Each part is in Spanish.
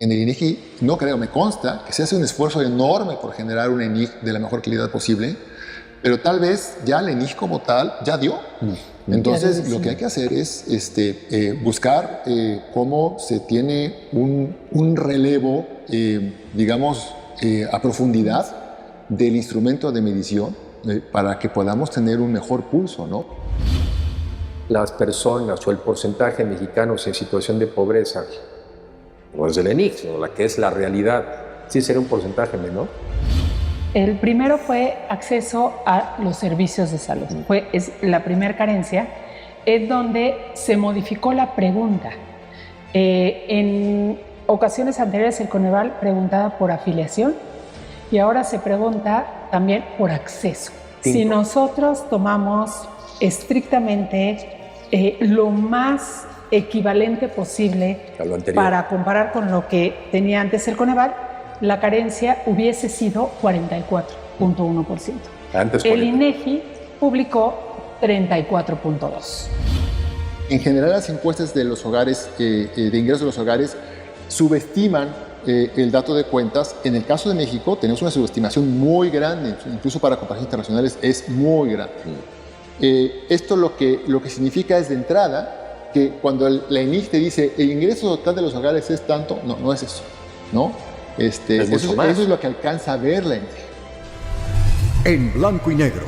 En el INEGI, no creo, me consta que se hace un esfuerzo enorme por generar un ENIG de la mejor calidad posible, pero tal vez ya el ENIG como tal ya dio. Entonces, lo que hay que hacer es buscar cómo se tiene un relevo, digamos, a profundidad del instrumento de medición para que podamos tener un mejor pulso, ¿no? Las personas o el porcentaje de mexicanos en situación de pobreza, no es del ENIC, sino la que es la realidad, sí sería un porcentaje menor. El primero fue acceso a los servicios de salud. Es la primera carencia, es donde se modificó la pregunta. En ocasiones anteriores el Coneval preguntaba por afiliación y ahora se pregunta también por acceso. Si nosotros tomamos estrictamente lo más equivalente posible para comparar con lo que tenía antes el Coneval, la carencia hubiese sido 44.1%. El INEGI publicó 34.2%. En general, las encuestas de los hogares, de ingresos de los hogares, subestiman el dato de cuentas. En el caso de México, tenemos una subestimación muy grande, incluso para comparaciones internacionales es muy grande. Esto lo que significa es de entrada que cuando la ENIC te dice el ingreso total de los hogares es tanto, no es eso, ¿no? Eso es lo que alcanza a ver la ENIC. En blanco y negro,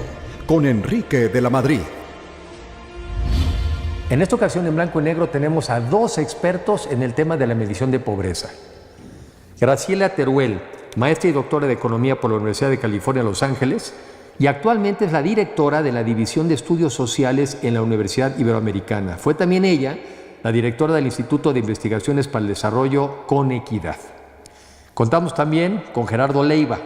con Enrique de la Madrid. En esta ocasión, en blanco y negro, tenemos a dos expertos en el tema de la medición de pobreza. Graciela Teruel, maestra y doctora de Economía por la Universidad de California, Los Ángeles, y actualmente es la directora de la División de Estudios Sociales en la Universidad Iberoamericana. Fue también ella la directora del Instituto de Investigaciones para el Desarrollo Conequidad. Contamos también con Gerardo Leiva,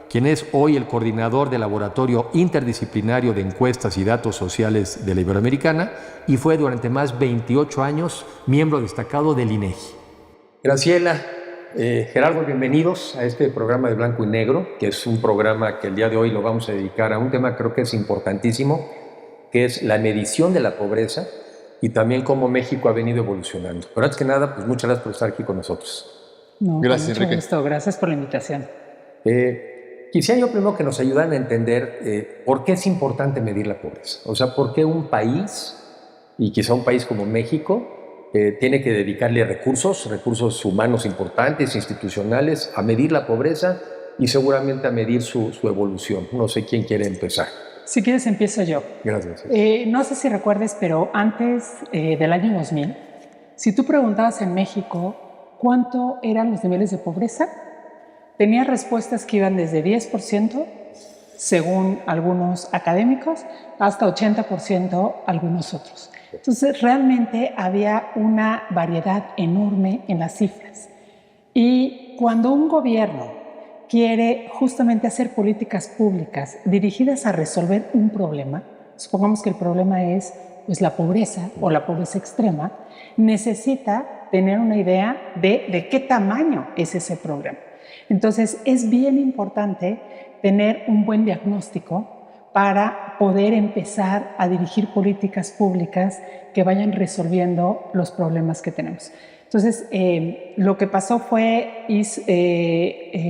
quien es hoy el coordinador del Laboratorio Interdisciplinario de Encuestas y Datos Sociales de la Iberoamericana y fue durante más 28 años miembro destacado del INEGI. Graciela, Gerardo, bienvenidos a este programa de Blanco y Negro, que es un programa que el día de hoy lo vamos a dedicar a un tema que creo que es importantísimo, que es la medición de la pobreza y también cómo México ha venido evolucionando. Pero antes que nada, pues muchas gracias por estar aquí con nosotros. No, gracias, Enrique. Gusto. Gracias por la invitación. Quisiera yo primero que nos ayudaran a entender por qué es importante medir la pobreza. O sea, por qué un país, y quizá un país como México, tiene que dedicarle recursos humanos importantes, institucionales, a medir la pobreza y seguramente a medir su evolución. No sé quién quiere empezar. Si quieres, empiezo yo. Gracias. No sé si recuerdes, pero antes del año 2000, si tú preguntabas en México cuánto eran los niveles de pobreza, tenía respuestas que iban desde 10%, según algunos académicos, hasta 80% algunos otros. Entonces, realmente había una variedad enorme en las cifras. Y cuando un gobierno quiere justamente hacer políticas públicas dirigidas a resolver un problema, supongamos que el problema es pues, la pobreza o la pobreza extrema, necesita tener una idea de qué tamaño es ese problema. Entonces, es bien importante tener un buen diagnóstico para poder empezar a dirigir políticas públicas que vayan resolviendo los problemas que tenemos. Entonces, lo que pasó fue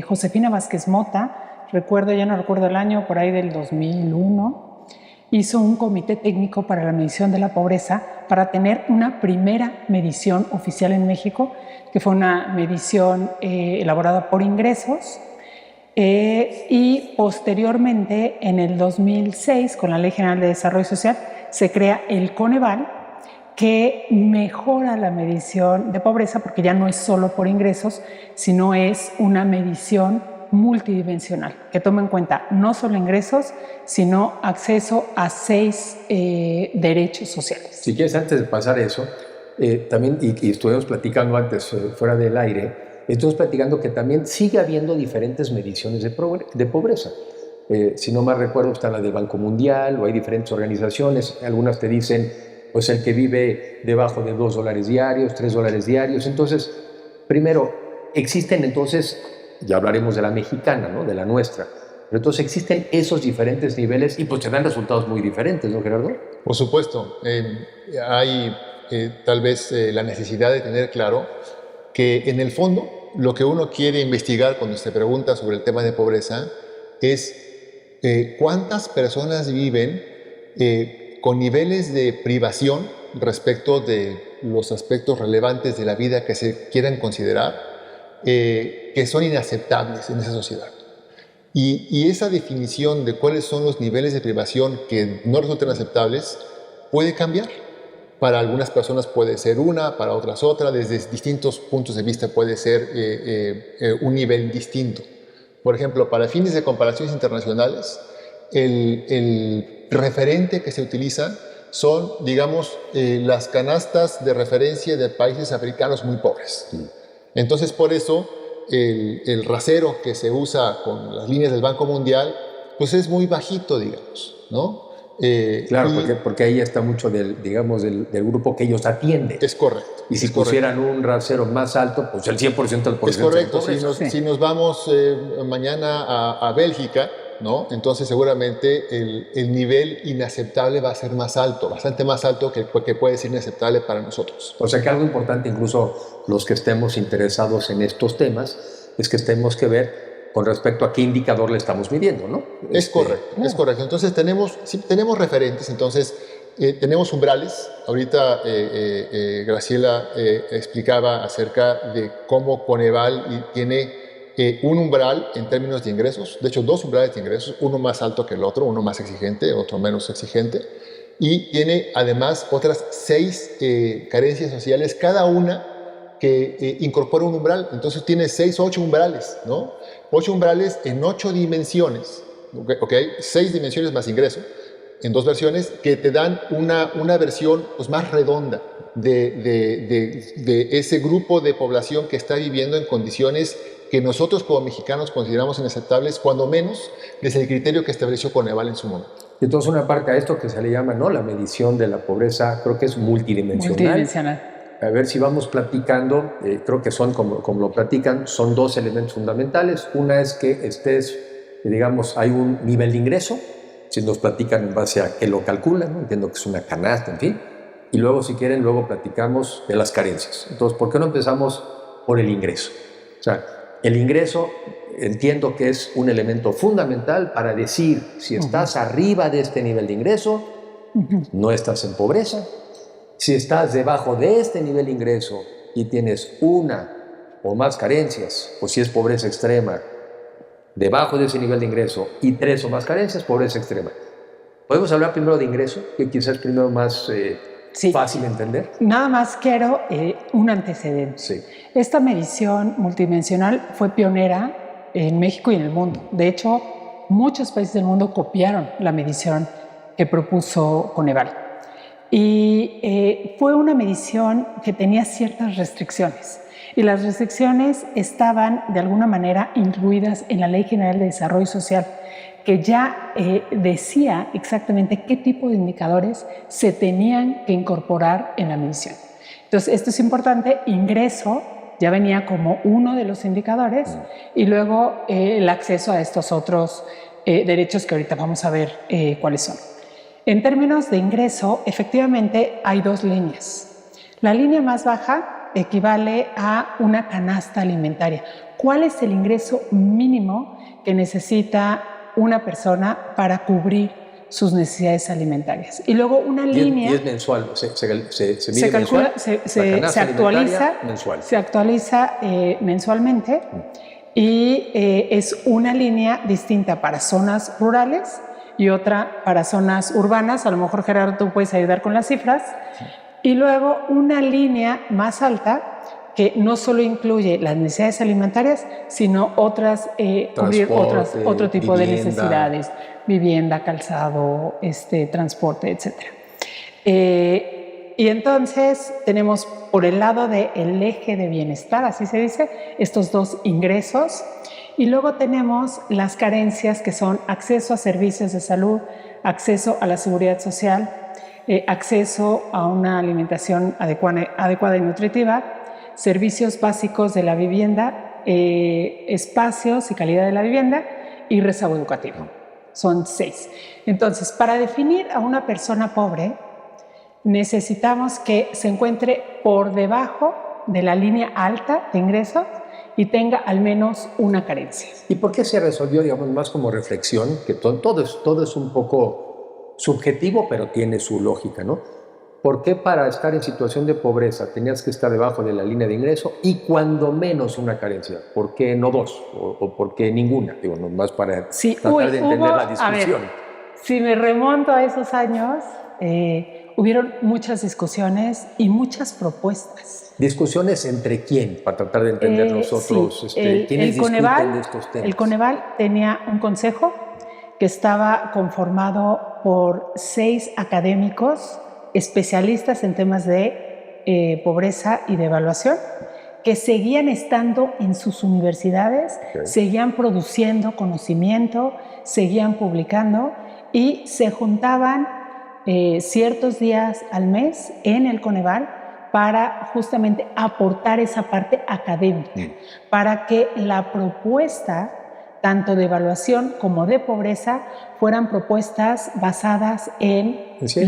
Josefina Vázquez Mota, ya no recuerdo el año, por ahí del 2001, hizo un comité técnico para la medición de la pobreza para tener una primera medición oficial en México, que fue una medición elaborada por ingresos, y posteriormente, en el 2006, con la Ley General de Desarrollo Social, se crea el Coneval, que mejora la medición de pobreza, porque ya no es solo por ingresos, sino es una medición multidimensional, que toma en cuenta no solo ingresos, sino acceso a 6 derechos sociales. Si quieres, antes de pasar eso, también, y estuvimos platicando antes, fuera del aire, estamos platicando que también sigue habiendo diferentes mediciones de pobreza. Si no mal recuerdo, está la del Banco Mundial, o hay diferentes organizaciones. Algunas te dicen, pues el que vive debajo de $2 diarios, $3 diarios. Entonces, primero, existen entonces, ya hablaremos de la mexicana, ¿no? De la nuestra. Pero entonces existen esos diferentes niveles y pues te dan resultados muy diferentes, ¿no, Gerardo? Por supuesto. Hay tal vez la necesidad de tener claro que en el fondo lo que uno quiere investigar cuando se pregunta sobre el tema de pobreza es cuántas personas viven con niveles de privación respecto de los aspectos relevantes de la vida que se quieran considerar, que son inaceptables en esa sociedad. Y esa definición de cuáles son los niveles de privación que no resultan aceptables puede cambiar. Para algunas personas puede ser una, para otras otra, desde distintos puntos de vista puede ser un nivel distinto. Por ejemplo, para fines de comparaciones internacionales, el referente que se utiliza son, digamos, las canastas de referencia de países africanos muy pobres. Entonces, por eso, el rasero que se usa con las líneas del Banco Mundial, pues es muy bajito, digamos, ¿no? Claro, porque ahí está mucho del grupo que ellos atienden. Es correcto. Y si pusieran un rasero más alto, pues el 100% del es correcto. Si nos vamos mañana a Bélgica, ¿no? Entonces seguramente el nivel inaceptable va a ser más alto, bastante más alto que puede ser inaceptable para nosotros. O sea que algo importante, incluso los que estemos interesados en estos temas, es que tenemos que ver con respecto a qué indicador le estamos midiendo, ¿no? Es correcto, es correcto. Entonces tenemos referentes, entonces tenemos umbrales. Ahorita Graciela explicaba acerca de cómo Coneval tiene un umbral en términos de ingresos, de hecho 2 umbrales de ingresos, uno más alto que el otro, uno más exigente, otro menos exigente, y tiene además otras 6 carencias sociales, cada una que incorpora un umbral. Entonces tiene 6 o 8 umbrales, ¿no? 8 umbrales en 8 dimensiones, ¿ok? 6 dimensiones más ingreso, en 2 versiones, que te dan una versión pues, más redonda de ese grupo de población que está viviendo en condiciones que nosotros como mexicanos consideramos inaceptables, cuando menos desde el criterio que estableció Coneval en su momento. Entonces una parte a esto que se le llama, ¿no?, la medición de la pobreza, creo que es multidimensional. A ver si vamos platicando, creo que son, como lo platican, son 2 elementos fundamentales. Una es que estés, digamos, hay un nivel de ingreso, si nos platican en base a qué lo calculan, ¿no? Entiendo que es una canasta, en fin. Y luego, si quieren, luego platicamos de las carencias. Entonces, ¿por qué no empezamos por el ingreso? O sea, el ingreso entiendo que es un elemento fundamental para decir si estás arriba de este nivel de ingreso, no estás en pobreza. Si estás debajo de este nivel de ingreso y tienes una o más carencias, o si es pobreza extrema, debajo de ese nivel de ingreso y 3 o más carencias, pobreza extrema. ¿Podemos hablar primero de ingreso, que quizás es primero más fácil entender? Nada más quiero un antecedente. Sí. Esta medición multidimensional fue pionera en México y en el mundo. De hecho, muchos países del mundo copiaron la medición que propuso Coneval. Y fue una medición que tenía ciertas restricciones. Y las restricciones estaban, de alguna manera, incluidas en la Ley General de Desarrollo Social, que ya decía exactamente qué tipo de indicadores se tenían que incorporar en la medición. Entonces, esto es importante. Ingreso ya venía como uno de los indicadores, y luego el acceso a estos otros derechos que ahorita vamos a ver cuáles son. En términos de ingreso, efectivamente hay 2 líneas. La línea más baja equivale a una canasta alimentaria. ¿Cuál es el ingreso mínimo que necesita una persona para cubrir sus necesidades alimentarias? Y luego una línea... Y es mensual, se mide calcula, mensual. Se actualiza mensual. Se actualiza mensualmente, y es una línea distinta para zonas rurales y otra para zonas urbanas. A lo mejor, Gerardo, tú puedes ayudar con las cifras. Y luego una línea más alta que no solo incluye las necesidades alimentarias, sino otras, cubrir otro tipo de necesidades, vivienda, calzado, transporte, etc. Y entonces tenemos por el lado del eje de bienestar, así se dice, estos 2 ingresos. Y luego tenemos las carencias, que son acceso a servicios de salud, acceso a la seguridad social, acceso a una alimentación adecuada y nutritiva, servicios básicos de la vivienda, espacios y calidad de la vivienda, y rezago educativo. Son 6. Entonces, para definir a una persona pobre, necesitamos que se encuentre por debajo de la línea alta de ingresos y tenga al menos una carencia. ¿Y por qué se resolvió, digamos, más como reflexión? Que todo es un poco subjetivo, pero tiene su lógica, ¿no? ¿Por qué para estar en situación de pobreza tenías que estar debajo de la línea de ingreso y cuando menos una carencia? ¿Por qué no dos? ¿O por qué ninguna? Digo, nomás para tratar de entender la discusión. Si me remonto a esos años, hubieron muchas discusiones y muchas propuestas. ¿Discusiones entre quién? Para tratar de entender nosotros, sí. ¿quiénes discuten de estos temas? El Coneval tenía un consejo que estaba conformado por 6 académicos especialistas en temas de pobreza y de evaluación, que seguían estando en sus universidades, seguían produciendo conocimiento, seguían publicando y se juntaban ciertos días al mes en el Coneval para justamente aportar esa parte académica, para que la propuesta tanto de evaluación como de pobreza fueran propuestas basadas en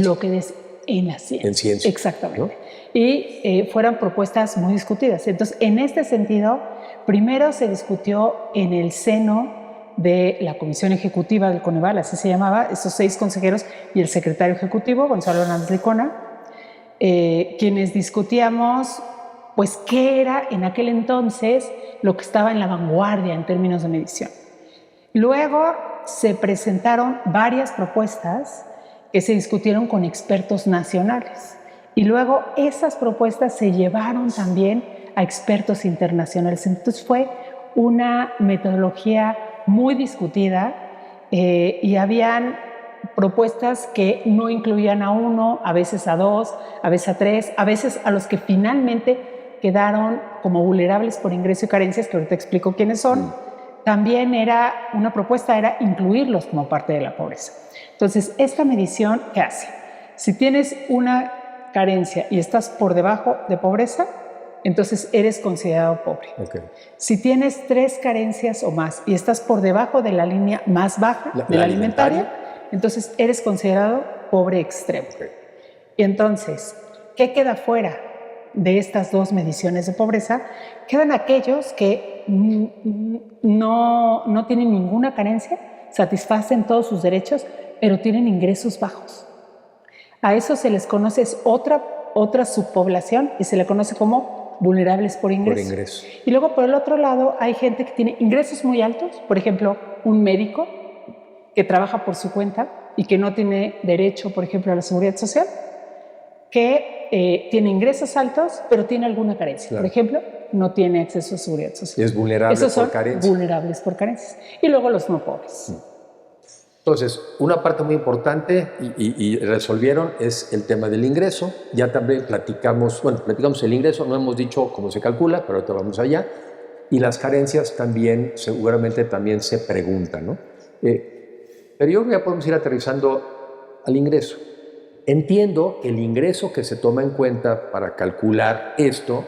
lo que en la ciencia. En ciencia. Exactamente. ¿No? Y fueran propuestas muy discutidas. Entonces, en este sentido, primero se discutió en el seno de la Comisión Ejecutiva del Coneval, así se llamaba, esos 6 consejeros y el secretario ejecutivo, Gonzalo Hernández Licona, quienes discutíamos pues qué era en aquel entonces lo que estaba en la vanguardia en términos de medición. Luego se presentaron varias propuestas que se discutieron con expertos nacionales y luego esas propuestas se llevaron también a expertos internacionales. Entonces fue una metodología muy discutida y habían propuestas que no incluían a 1, a veces a 2, a veces a 3, a veces a los que finalmente quedaron como vulnerables por ingreso y carencias, que ahorita explico quiénes son. También era una propuesta, era incluirlos como parte de la pobreza. Entonces, esta medición, ¿qué hace? Si tienes una carencia y estás por debajo de pobreza, entonces eres considerado pobre. Si tienes 3 carencias o más y estás por debajo de la línea más baja, de la alimentaria, entonces eres considerado pobre extremo. Y entonces, ¿qué queda fuera de estas 2 mediciones de pobreza? Quedan aquellos que no tienen ninguna carencia, satisfacen todos sus derechos, pero tienen ingresos bajos. A eso se les conoce, es otra subpoblación y se le conoce como vulnerables por ingreso. Y luego por el otro lado hay gente que tiene ingresos muy altos, por ejemplo, un médico que trabaja por su cuenta y que no tiene derecho, por ejemplo, a la seguridad social, que tiene ingresos altos, pero tiene alguna carencia. Claro. Por ejemplo, no tiene acceso a seguridad social. Y es vulnerable por carencias. Esos son vulnerables por carencias. Y luego los no pobres. Entonces, una parte muy importante y resolvieron es el tema del ingreso. Ya también platicamos el ingreso, no hemos dicho cómo se calcula, pero ahorita vamos allá. Y las carencias también, seguramente también se preguntan, ¿no? Pero yo creo que ya podemos ir aterrizando al ingreso. Entiendo que el ingreso que se toma en cuenta para calcular esto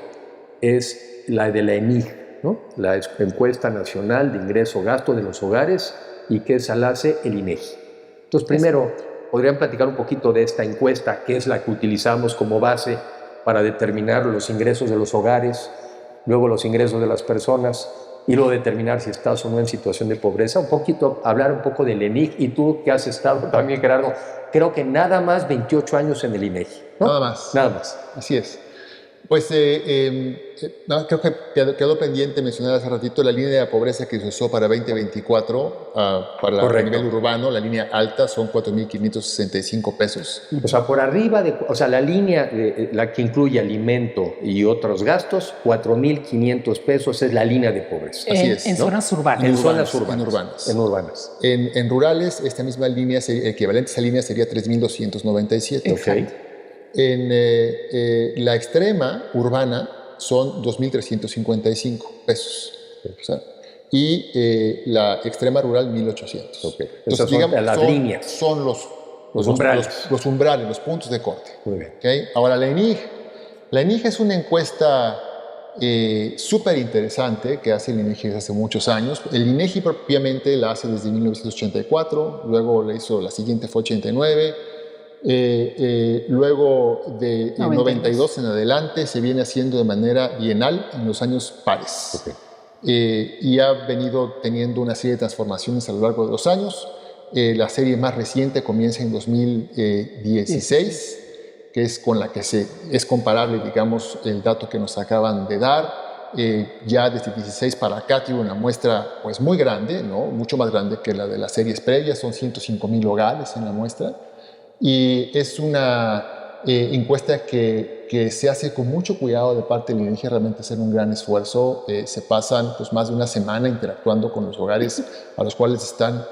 es la de la ENIG, ¿no? La Encuesta Nacional de Ingreso-Gasto de los Hogares, y que esa la hace el INEGI. Entonces, primero, ¿podrían platicar un poquito de esta encuesta, que es la que utilizamos como base para determinar los ingresos de los hogares, luego los ingresos de las personas, y luego determinar si estás o no en situación de pobreza? Un poquito, hablar un poco del INEGI, y tú que has estado también, Gerardo, creo que nada más 28 años en el INEGI, ¿no? Nada más. Nada más. Así es. Pues creo que quedó pendiente mencionar hace ratito la línea de pobreza que se usó para 2024, para a nivel urbano. La línea alta son 4.565 pesos. O sea, por arriba la línea, la que incluye alimento y otros gastos, 4.500 pesos es la línea de pobreza. Así es, en ¿no? zonas urbanas. En zonas urbanas. En urbanas. En rurales, esta misma línea, equivalente a esa línea sería 3.297. Okay. En la extrema urbana son 2.355 pesos. O sea, y la extrema rural 1.800. Okay. Entonces, digamos, las líneas. Son los umbrales. Los umbrales, los puntos de corte. Muy bien. ¿Okay? Ahora, la ENIG es una encuesta súper interesante que hace el INEGI desde hace muchos años. El INEGI propiamente la hace desde 1984, luego la hizo, la siguiente fue 89. Luego de 92 en adelante se viene haciendo de manera bienal en los años pares. Okay. y ha venido teniendo una serie de transformaciones a lo largo de los años. La serie más reciente comienza en 2016, que es con la que es comparable, digamos, el dato que nos acaban de dar. Ya desde 16 para acá tiene una muestra pues muy grande, ¿no? Mucho más grande que la de las series previas, son 105,000 hogares en la muestra, y es una encuesta que se hace con mucho cuidado de parte del INEGI, realmente hacer un gran esfuerzo. Se pasan pues más de una semana interactuando con los hogares a los cuales están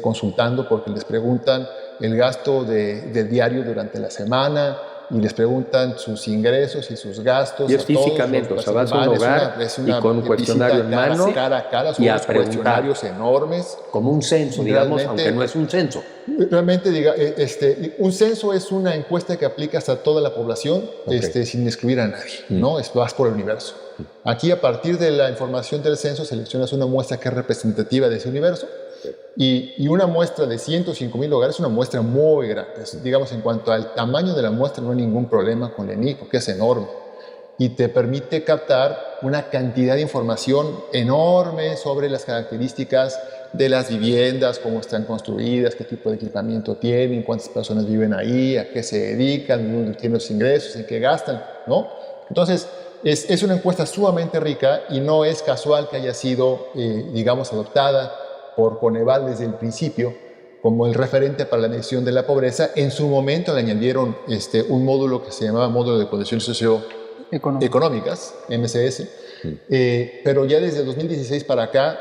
consultando, porque les preguntan el gasto de diario durante la semana, y les preguntan sus ingresos y sus gastos. Y es físicamente, o sea, vas a un hogar y con un cuestionario en mano, cara a cara, son y a unos cuestionarios enormes. Como un censo, digamos, aunque no es un censo. Realmente, un censo es una encuesta que aplicas a toda la población, sin excluir a nadie, ¿no? Vas por el universo. Aquí, a partir de la información del censo, seleccionas una muestra que es representativa de ese universo. Y una muestra de 105,000 hogares es una muestra muy grande. Digamos, en cuanto al tamaño de la muestra, no hay ningún problema con el ENIC, porque es enorme. Y te permite captar una cantidad de información enorme sobre las características de las viviendas, cómo están construidas, qué tipo de equipamiento tienen, cuántas personas viven ahí, a qué se dedican, dónde tienen los ingresos, en qué gastan, ¿no? Entonces, es una encuesta sumamente rica, y no es casual que haya sido, digamos, adoptada por Coneval desde el principio como el referente para la medición de la pobreza. En su momento le añadieron un módulo que se llamaba Módulo de Condiciones Socioeconómicas, MCS, pero ya desde 2016 para acá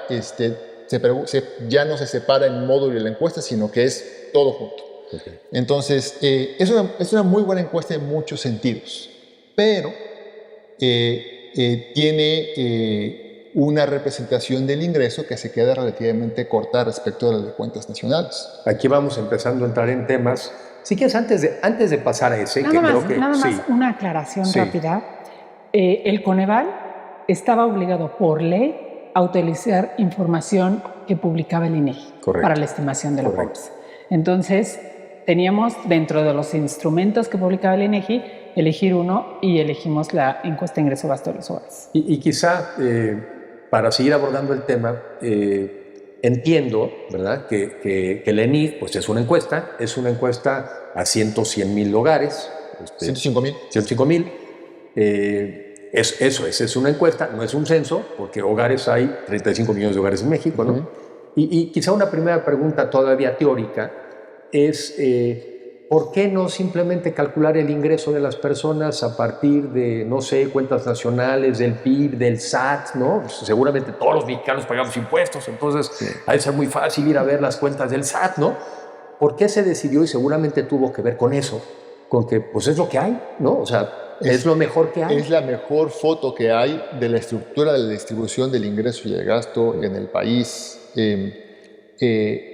ya no se separa el módulo y la encuesta, sino que es todo junto. Entonces, es una muy buena encuesta en muchos sentidos, pero tiene una representación del ingreso que se queda relativamente corta respecto a las de cuentas nacionales. Aquí vamos empezando a entrar en temas. Sí, que es antes de pasar a ese, nada más una aclaración rápida. El Coneval estaba obligado por ley a utilizar información que publicaba el INEGI para la estimación de la pobreza. Entonces, teníamos dentro de los instrumentos que publicaba el INEGI elegir uno, y elegimos la encuesta de ingreso-gasto de los hogares. Y quizá, para seguir abordando el tema, entiendo, ¿verdad?, que el ENIC pues es una encuesta a 100,000 hogares. 105,000. 105,000. Es una encuesta, no es un censo, porque hogares hay 35 millones de hogares en México, ¿no? Y quizá una primera pregunta todavía teórica es, ¿por qué no simplemente calcular el ingreso de las personas a partir de, no sé, cuentas nacionales, del PIB, del SAT, ¿no? Pues seguramente todos los mexicanos pagamos impuestos, entonces ha de ser muy fácil ir a ver las cuentas del SAT, ¿no? ¿Por qué se decidió? Y seguramente tuvo que ver con eso, con que pues es lo que hay, ¿no? O sea, es lo mejor que hay. Es la mejor foto que hay de la estructura de la distribución del ingreso y el gasto en el país.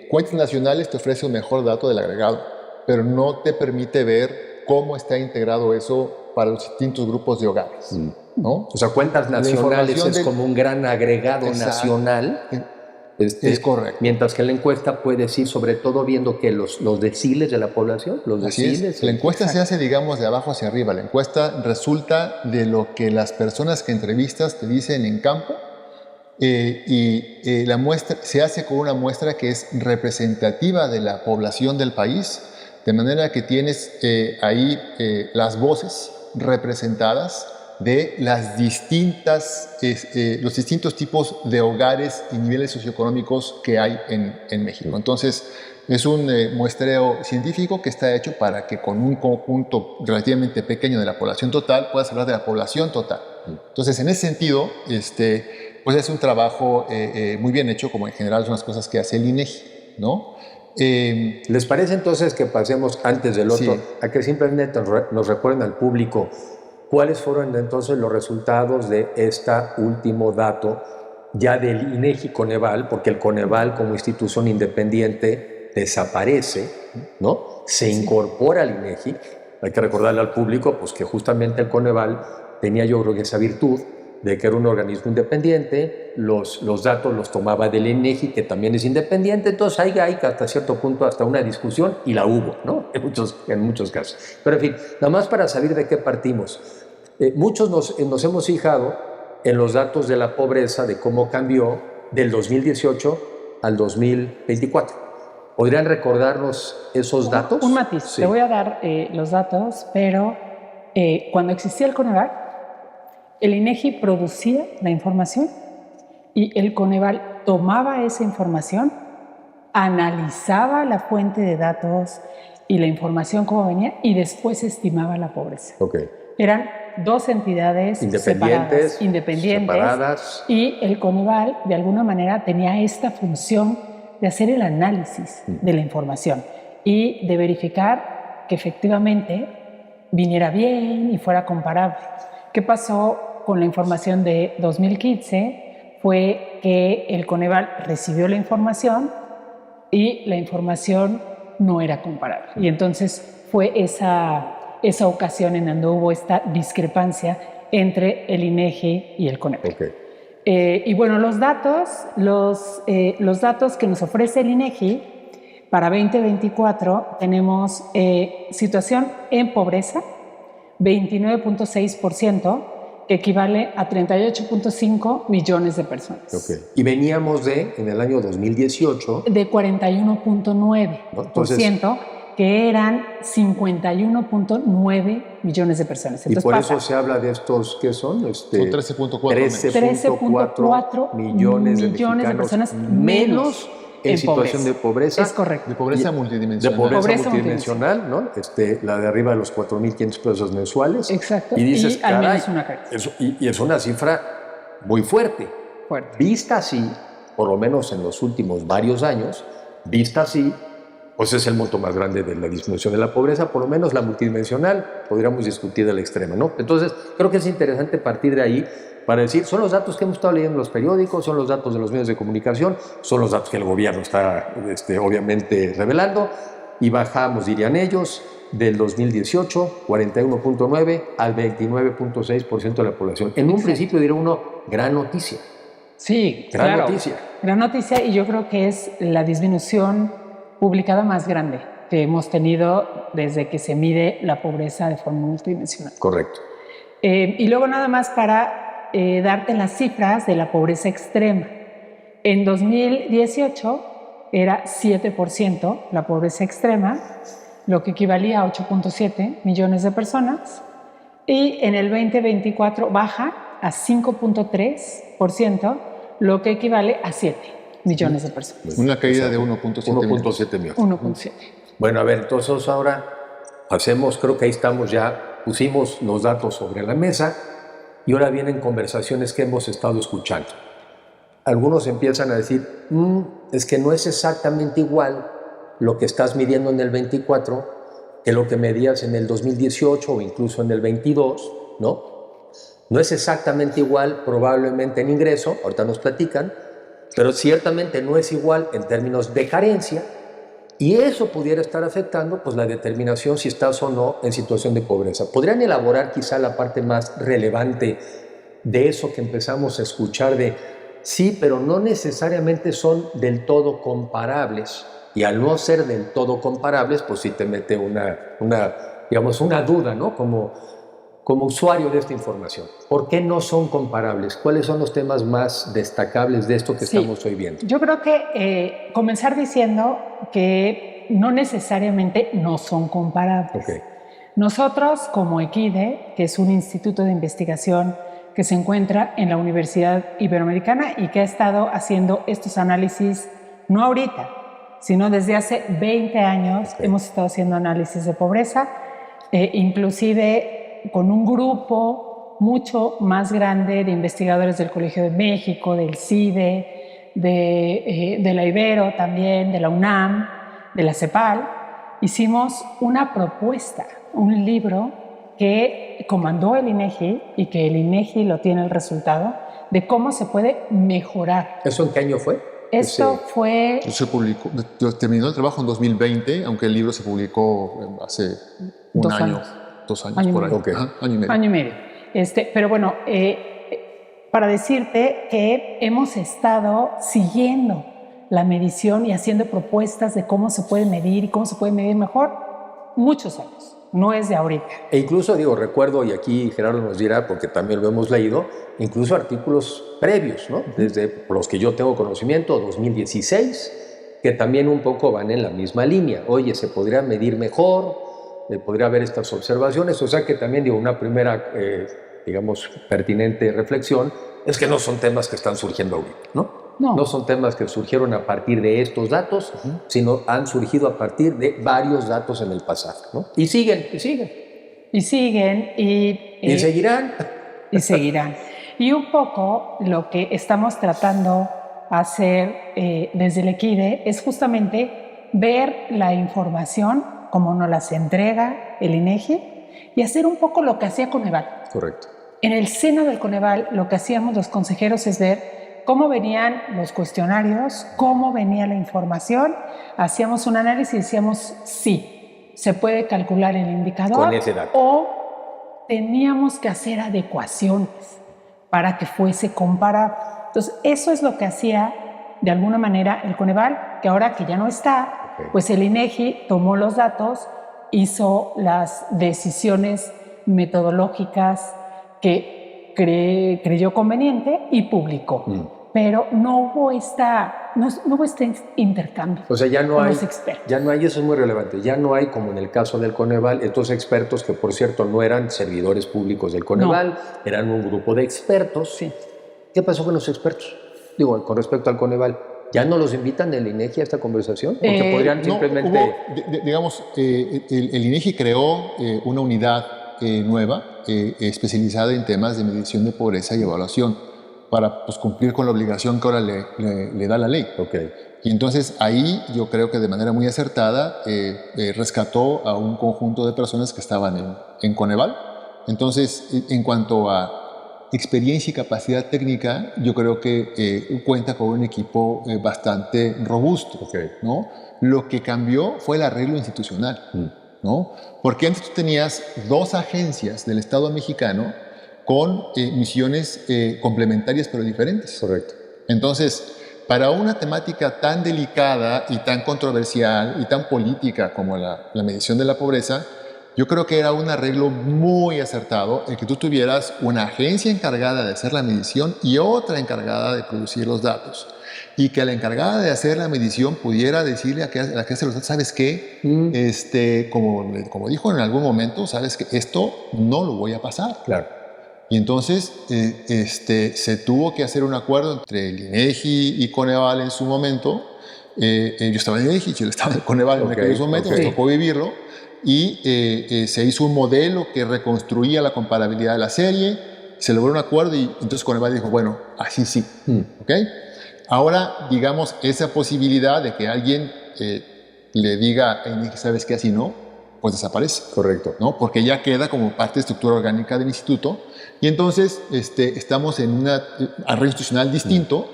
Cuentas nacionales te ofrece un mejor dato del agregado, pero no te permite ver cómo está integrado eso para los distintos grupos de hogares, ¿no? O sea, cuentas nacionales es como un gran agregado nacional. Es correcto. Mientras que la encuesta puedes ir sobre todo viendo que los deciles de la población, los deciles. La encuesta se hace, digamos, de abajo hacia arriba. La encuesta resulta de lo que las personas que entrevistas te dicen en campo, y la muestra se hace con una muestra que es representativa de la población del país, de manera que tienes ahí las voces representadas de las los distintos tipos de hogares y niveles socioeconómicos que hay en México. Entonces, es un muestreo científico que está hecho para que con un conjunto relativamente pequeño de la población total puedas hablar de la población total. Entonces, en ese sentido, pues es un trabajo muy bien hecho, como en general son las cosas que hace el INEGI, ¿no? ¿Les parece entonces que pasemos antes del otro a que simplemente nos recuerden al público cuáles fueron entonces los resultados de este último dato ya del INEGI Coneval? Porque el Coneval como institución independiente desaparece, ¿no? Se incorpora al INEGI. Hay que recordarle al público pues, que justamente el Coneval tenía, yo creo que esa virtud de que era un organismo independiente, los datos los tomaba del INEGI, que también es independiente, entonces hay hasta cierto punto hasta una discusión, y la hubo, ¿no? En muchos casos. Pero en fin, nada más para saber de qué partimos. Muchos nos hemos fijado en los datos de la pobreza, de cómo cambió del 2018 al 2024. ¿Podrían recordarnos esos datos? Un matiz. Sí. Te voy a dar los datos, pero cuando existía el Coneval, el INEGI producía la información y el Coneval tomaba esa información, analizaba la fuente de datos y la información como venía y después estimaba la pobreza. Okay. Eran dos entidades independientes, separadas, y el Coneval de alguna manera tenía esta función de hacer el análisis de la información y de verificar que efectivamente viniera bien y fuera comparable. ¿Qué pasó con la información de 2015? Fue que el Coneval recibió la información y la información no era comparable. Y entonces fue esa ocasión en donde hubo esta discrepancia entre el INEGI y el Coneval. Okay. Y bueno, los datos que nos ofrece el INEGI para 2024 tenemos situación en pobreza, 29.6%, que equivale a 38.5 millones de personas. Okay. Y veníamos en el año 2018... de 41.9%, que eran 51.9 millones de personas. Entonces, y por eso se habla de estos, ¿qué son? Son 13.4 millones de personas menos en situación de pobreza. Es correcto. De pobreza multidimensional. De pobreza multidimensional, ¿no? La de arriba de los 4.500 pesos mensuales. Exacto. Y dices, al menos una carga. Y es una cifra muy fuerte. Vista así, por lo menos en los últimos varios años, vista así, pues es el monto más grande de la disminución de la pobreza, por lo menos la multidimensional, podríamos discutir de la extrema, ¿no? Entonces, creo que es interesante partir de ahí para decir, son los datos que hemos estado leyendo en los periódicos, son los datos de los medios de comunicación, son los datos que el gobierno está obviamente revelando, y bajamos, dirían ellos, del 2018, 41.9 al 29.6% de la población. En un principio diría uno, gran noticia. Sí, gran noticia. Gran noticia, y yo creo que es la disminución publicada más grande que hemos tenido desde que se mide la pobreza de forma multidimensional. Correcto. Y luego nada más para darte las cifras de la pobreza extrema. En 2018 era 7% la pobreza extrema, lo que equivalía a 8.7 millones de personas, y en el 2024 baja a 5.3%, lo que equivale a 7 millones de personas. Una caída de 1.7 millones. 1.7. Bueno, a ver, entonces ahora creo que ahí estamos ya, pusimos los datos sobre la mesa y ahora vienen conversaciones que hemos estado escuchando. Algunos empiezan a decir, es que no es exactamente igual lo que estás midiendo en el 24 que lo que medías en el 2018 o incluso en el 22, ¿no? No es exactamente igual probablemente en ingreso, ahorita nos platican, pero ciertamente no es igual en términos de carencia, y eso pudiera estar afectando pues, la determinación si estás o no en situación de pobreza. ¿Podrían elaborar quizá la parte más relevante de eso que empezamos a escuchar de sí, pero no necesariamente son del todo comparables? Y al no ser del todo comparables, pues sí te mete una duda, ¿no? Como usuario de esta información. ¿Por qué no son comparables? ¿Cuáles son los temas más destacables de esto que estamos hoy viendo? Yo creo que comenzar diciendo que no necesariamente no son comparables. Okay. Nosotros, como Equide, que es un instituto de investigación que se encuentra en la Universidad Iberoamericana y que ha estado haciendo estos análisis, no ahorita, sino desde hace 20 años, hemos estado haciendo análisis de pobreza, inclusive con un grupo mucho más grande de investigadores del Colegio de México, del CIDE, de la Ibero también, de la UNAM, de la CEPAL. Hicimos una propuesta, un libro que comandó el INEGI y que el INEGI lo tiene el resultado de cómo se puede mejorar. ¿Eso en qué año fue? Esto fue... Se publicó, terminó el trabajo en 2020, aunque el libro se publicó hace un año. 2 años por ahí. Okay. Año y medio. Pero bueno, para decirte que hemos estado siguiendo la medición y haciendo propuestas de cómo se puede medir y cómo se puede medir mejor muchos años. no es de ahorita. E incluso, recuerdo, y aquí Gerardo nos dirá, porque también lo hemos leído, incluso artículos previos, ¿no? Desde los que yo tengo conocimiento, 2016, que también un poco van en la misma línea. Oye, se podría medir mejor, podría haber estas observaciones, o sea que también, una primera, digamos, pertinente reflexión es que no son temas que están surgiendo ahorita, ¿no? No son temas que surgieron a partir de estos datos, sino han surgido a partir de varios datos en el pasado, ¿no? Y siguen. Y siguen. Y seguirán. Y seguirán. Y un poco lo que estamos tratando de hacer desde el Equide es justamente ver la información como nos las entrega el INEGI y hacer un poco lo que hacía Coneval. Correcto. En el seno del Coneval lo que hacíamos los consejeros es ver cómo venían los cuestionarios, cómo venía la información, hacíamos un análisis y decíamos sí, se puede calcular el indicador con ese dato, o teníamos que hacer adecuaciones para que fuese comparable. Entonces, eso es lo que hacía de alguna manera el Coneval, que ahora que ya no está, pues el INEGI tomó los datos, hizo las decisiones metodológicas que creyó conveniente y publicó. Pero no hubo este intercambio. O sea, ya no con hay, los expertos. Ya no hay, eso es muy relevante, ya no hay, como en el caso del Coneval, estos expertos que, por cierto, no eran servidores públicos del Coneval, eran un grupo de expertos. Sí. ¿Qué pasó con los expertos? Con respecto al Coneval, ¿ya no los invitan del INEGI a esta conversación? Porque podrían simplemente... digamos, el INEGI creó una unidad nueva, especializada en temas de medición de pobreza y evaluación, para cumplir con la obligación que ahora le da la ley. Y entonces ahí yo creo que de manera muy acertada rescató a un conjunto de personas que estaban en Coneval. Entonces, en cuanto a experiencia y capacidad técnica, yo creo que cuenta con un equipo bastante robusto, ¿no? Lo que cambió fue el arreglo institucional, ¿no? Porque antes tú tenías dos agencias del Estado mexicano con misiones complementarias pero diferentes. Correcto. Entonces, para una temática tan delicada y tan controversial y tan política como la medición de la pobreza, yo creo que era un arreglo muy acertado el que tú tuvieras una agencia encargada de hacer la medición y otra encargada de producir los datos. Y que la encargada de hacer la medición pudiera decirle a la que hace los datos, ¿sabes qué? Como dijo en algún momento, ¿sabes qué? Esto no lo voy a pasar. Claro. Y entonces se tuvo que hacer un acuerdo entre el INEGI y Coneval en su momento. Yo estaba en el INEGI, yo estaba en el Coneval en aquellos momentos, me tocó vivirlo. Y se hizo un modelo que reconstruía la comparabilidad de la serie, se logró un acuerdo y entonces Coneval dijo, bueno, así sí. Ahora, digamos, esa posibilidad de que alguien le diga, ¿sabes qué? Así no, pues desaparece. Correcto. ¿No? Porque ya queda como parte de estructura orgánica del instituto y entonces estamos en un arreglo institucional distinto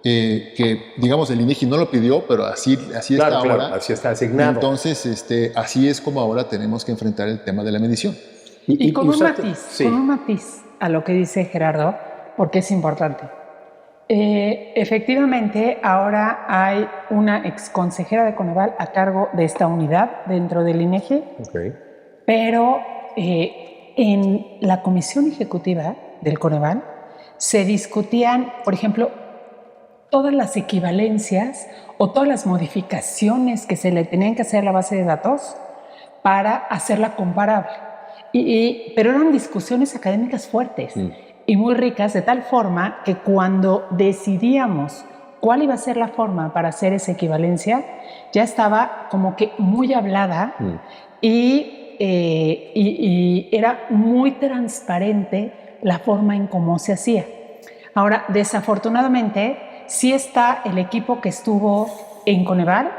que, digamos, el INEGI no lo pidió, pero así está ahora. Claro, así está asignado. Entonces, así es como ahora tenemos que enfrentar el tema de la medición. Y con un matiz a lo que dice Gerardo, porque es importante. Efectivamente, ahora hay una exconsejera de Coneval a cargo de esta unidad dentro del INEGI, pero en la comisión ejecutiva del Coneval se discutían, por ejemplo, todas las equivalencias o todas las modificaciones que se le tenían que hacer a la base de datos para hacerla comparable. Pero eran discusiones académicas fuertes y muy ricas, de tal forma que cuando decidíamos cuál iba a ser la forma para hacer esa equivalencia, ya estaba como que muy hablada y era muy transparente la forma en cómo se hacía. Ahora, desafortunadamente, sí está el equipo que estuvo en Coneval,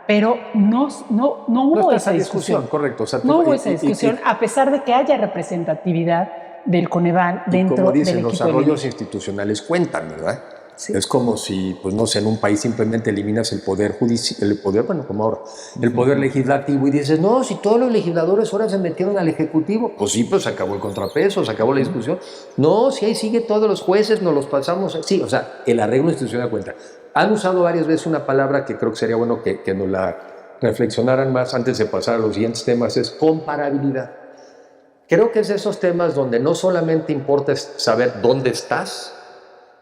pero no hubo esa discusión. Correcto. O sea, no hubo esa discusión, a pesar de que haya representatividad del Coneval dentro del equipo. Como dicen, los arroyos institucionales cuentan, ¿verdad? Sí. Es como si, pues no sé, en un país simplemente eliminas el poder judicial, como ahora, el poder legislativo y dices, no, si todos los legisladores ahora se metieron al ejecutivo, pues sí, pues se acabó el contrapeso, se acabó la discusión. No, si ahí sigue todos los jueces, nos los pasamos. Sí, o sea, el arreglo institucional cuenta. Han usado varias veces una palabra que creo que sería bueno que nos la reflexionaran más antes de pasar a los siguientes temas es comparabilidad. Creo que es de esos temas donde no solamente importa saber dónde estás,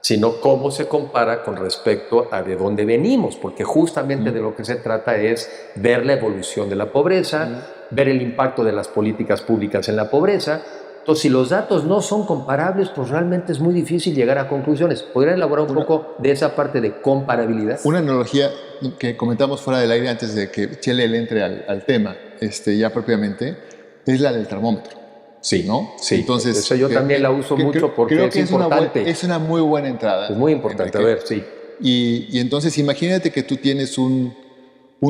sino cómo se compara con respecto a de dónde venimos, porque justamente de lo que se trata es ver la evolución de la pobreza, ver el impacto de las políticas públicas en la pobreza. Entonces, si los datos no son comparables, pues realmente es muy difícil llegar a conclusiones. ¿Podrían elaborar un poco de esa parte de comparabilidad? Una analogía que comentamos fuera del aire antes de que Chele le entre al tema, ya propiamente, es la del termómetro. Sí, ¿no? Sí. Entonces, eso yo también la uso mucho porque creo es que importante. Es una muy buena entrada. Es muy importante, Enrique. a ver, sí. Y entonces imagínate que tú tienes un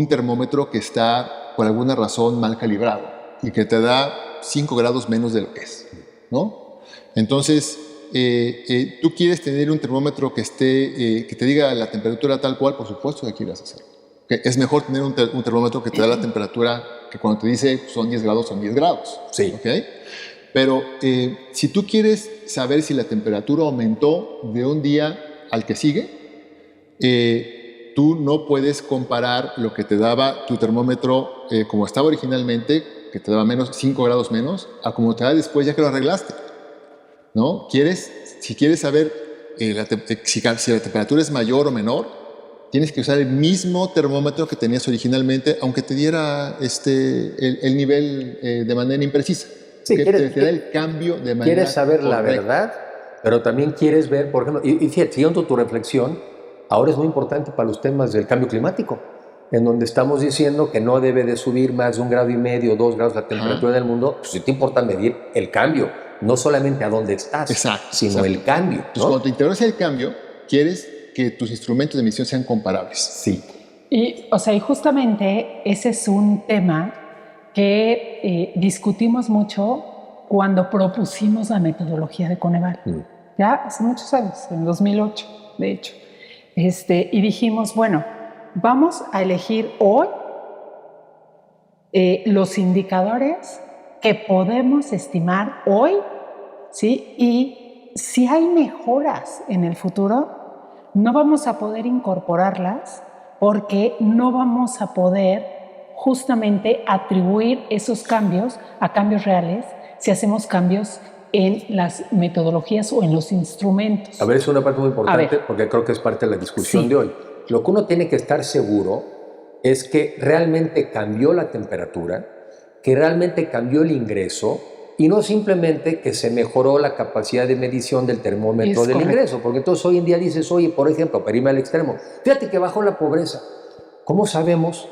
termómetro que está por alguna razón mal calibrado y que te da 5 grados menos de lo que es, ¿no? Entonces, tú quieres tener un termómetro que te diga la temperatura tal cual, por supuesto que quieras hacerlo. Es mejor tener un termómetro que te da la temperatura que cuando te dice son 10 grados, son 10 grados. Sí. ¿Okay? Pero si tú quieres saber si la temperatura aumentó de un día al que sigue, tú no puedes comparar lo que te daba tu termómetro como estaba originalmente, que te daba 5 grados menos, a como te da después ya que lo arreglaste, ¿no? Si quieres saber si la temperatura es mayor o menor, tienes que usar el mismo termómetro que tenías originalmente, aunque te diera el nivel de manera imprecisa. Sí, te da el cambio de manera quieres saber correcta. la verdad, pero también quieres ver, por ejemplo, y fíjate, siguiendo tu reflexión, ahora es muy importante para los temas del cambio climático, en donde estamos diciendo que no debe de subir más de 1,5 grados o 2 grados la temperatura del mundo, pues sí te importa medir el cambio, no solamente a dónde estás, sino el cambio, ¿no? Entonces, cuando te interesa el cambio, quieres que tus instrumentos de medición sean comparables. Sí. Y justamente ese es un tema que discutimos mucho cuando propusimos la metodología de Coneval. Ya hace muchos años, en 2008, de hecho. Y dijimos, bueno, vamos a elegir hoy los indicadores que podemos estimar hoy, ¿sí? Y si hay mejoras en el futuro, no vamos a poder incorporarlas porque no vamos a poder justamente atribuir esos cambios a cambios reales si hacemos cambios en las metodologías o en los instrumentos. A ver, es una parte muy importante porque creo que es parte de la discusión de hoy. Lo que uno tiene que estar seguro es que realmente cambió la temperatura, que realmente cambió el ingreso y no simplemente que se mejoró la capacidad de medición del termómetro del ingreso. Porque entonces hoy en día dices, oye, por ejemplo, para irme al extremo, fíjate que bajó la pobreza. ¿Cómo sabemos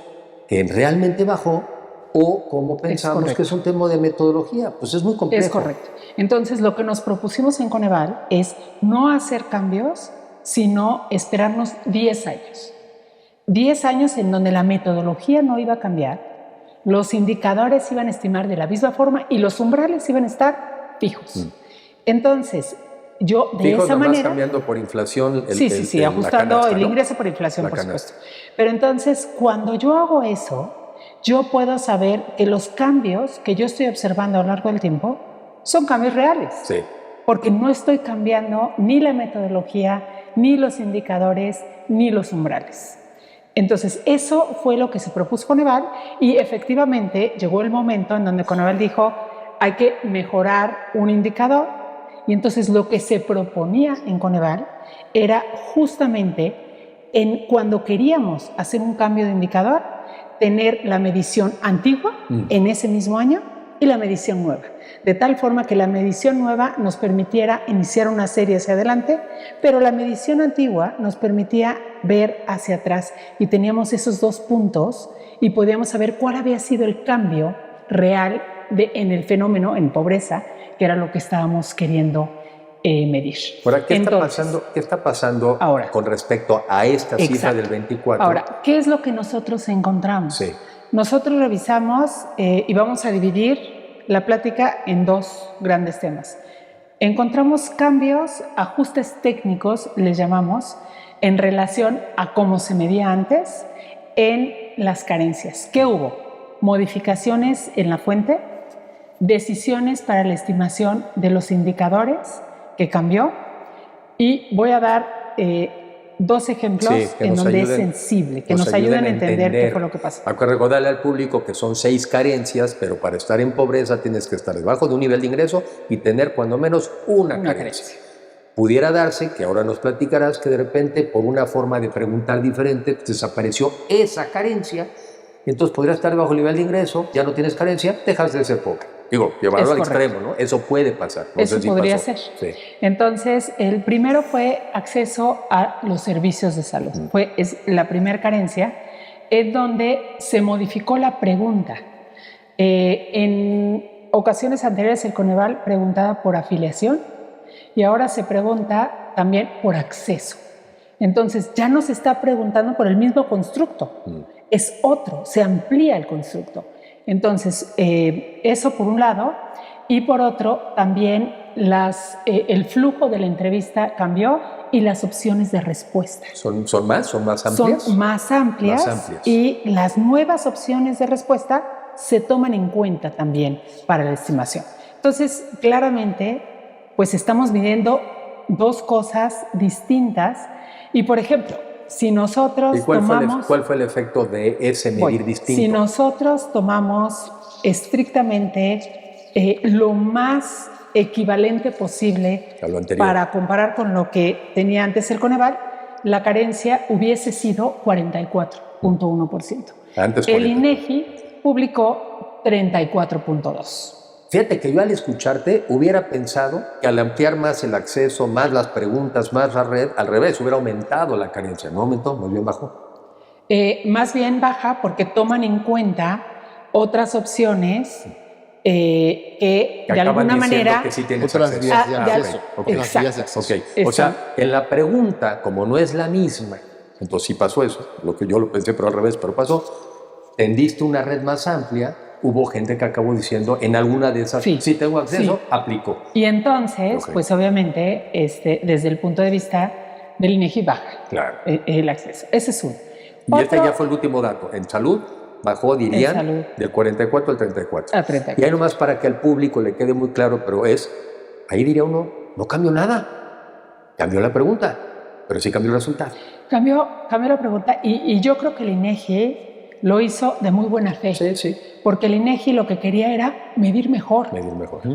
que realmente bajó o cómo pensamos que es un tema de metodología? Pues es muy complejo. Es correcto. Entonces, lo que nos propusimos en Coneval es no hacer cambios, sino esperarnos 10 años. 10 años en donde la metodología no iba a cambiar, los indicadores iban a estimar de la misma forma y los umbrales iban a estar fijos. Entonces, yo de esa manera... cambiando por inflación. Sí, ajustando canasta, el ingreso por inflación, por supuesto. Pero entonces, cuando yo hago eso, yo puedo saber que los cambios que yo estoy observando a lo largo del tiempo son cambios reales. Sí. Porque no estoy cambiando ni la metodología, ni los indicadores, ni los umbrales. Entonces, eso fue lo que se propuso Coneval y efectivamente llegó el momento en donde Coneval dijo hay que mejorar un indicador y entonces lo que se proponía en Coneval era justamente cuando queríamos hacer un cambio de indicador, tener la medición antigua en ese mismo año y la medición nueva. De tal forma que la medición nueva nos permitiera iniciar una serie hacia adelante, pero la medición antigua nos permitía ver hacia atrás y teníamos esos dos puntos y podíamos saber cuál había sido el cambio real en el fenómeno, en pobreza, que era lo que estábamos queriendo medir. Ahora, ¿qué está pasando ahora con respecto a esta cifra del 24? Ahora, ¿qué es lo que nosotros encontramos? Sí. Nosotros revisamos y vamos a dividir la plática en dos grandes temas. Encontramos cambios, ajustes técnicos, les llamamos, en relación a cómo se medía antes en las carencias. ¿Qué hubo? Modificaciones en la fuente, decisiones para la estimación de los indicadores que cambió y voy a dar dos ejemplos en donde es sensible, que nos ayuden a entender qué fue lo que pasó. Hay que recordarle al público que son 6 carencias, pero para estar en pobreza tienes que estar debajo de un nivel de ingreso y tener cuando menos una carencia. Pudiera darse, que ahora nos platicarás, que de repente por una forma de preguntar diferente desapareció esa carencia, y entonces podrías estar bajo el nivel de ingreso, ya no tienes carencia, dejas de ser pobre. Digo, llevarlo al extremo, ¿no? Eso puede pasar. No Eso sé si podría pasó. ser. Sí. Entonces, el primero fue acceso a los servicios de salud. Es la primera carencia, es donde se modificó la pregunta. En ocasiones anteriores el Coneval preguntaba por afiliación y ahora se pregunta también por acceso. Entonces, ya no se está preguntando por el mismo constructo. Es otro, se amplía el constructo. Entonces, eso por un lado, y por otro, también el flujo de la entrevista cambió y las opciones de respuesta. ¿Son más amplias? Son más amplias, y las nuevas opciones de respuesta se toman en cuenta también para la estimación. Entonces, claramente, pues estamos midiendo dos cosas distintas y, por ejemplo, si nosotros ¿Cuál fue el efecto de ese medir distinto? Si nosotros tomamos estrictamente lo más equivalente posible para comparar con lo que tenía antes el Coneval, la carencia hubiese sido 44.1%. El INEGI publicó 34.2%. Fíjate que yo al escucharte hubiera pensado que al ampliar más el acceso, más las preguntas, más la red, al revés, hubiera aumentado la carencia. ¿No aumentó? ¿Más bien bajó? Más bien baja porque toman en cuenta otras opciones que de alguna manera... Que sí tienes otras acceso. vías de acceso. Okay. Otras vías de acceso. Okay. O sea, en la pregunta, como no es la misma, entonces sí pasó eso, lo que yo lo pensé, pero al revés, pero pasó, tendiste una red más amplia. Hubo gente que acabó diciendo en alguna de esas, si tengo acceso, aplico. Y entonces, pues obviamente, desde el punto de vista del INEGI baja el acceso. Ese es uno. Y este ya fue el último dato. En salud bajó, dirían, del 44 al 34. A 34. Y ahí nomás para que al público le quede muy claro, pero ahí diría uno, no cambió nada. Cambió la pregunta, pero sí cambió el resultado. Cambió la pregunta y yo creo que el INEGI lo hizo de muy buena fe. Sí. Porque el INEGI lo que quería era medir mejor.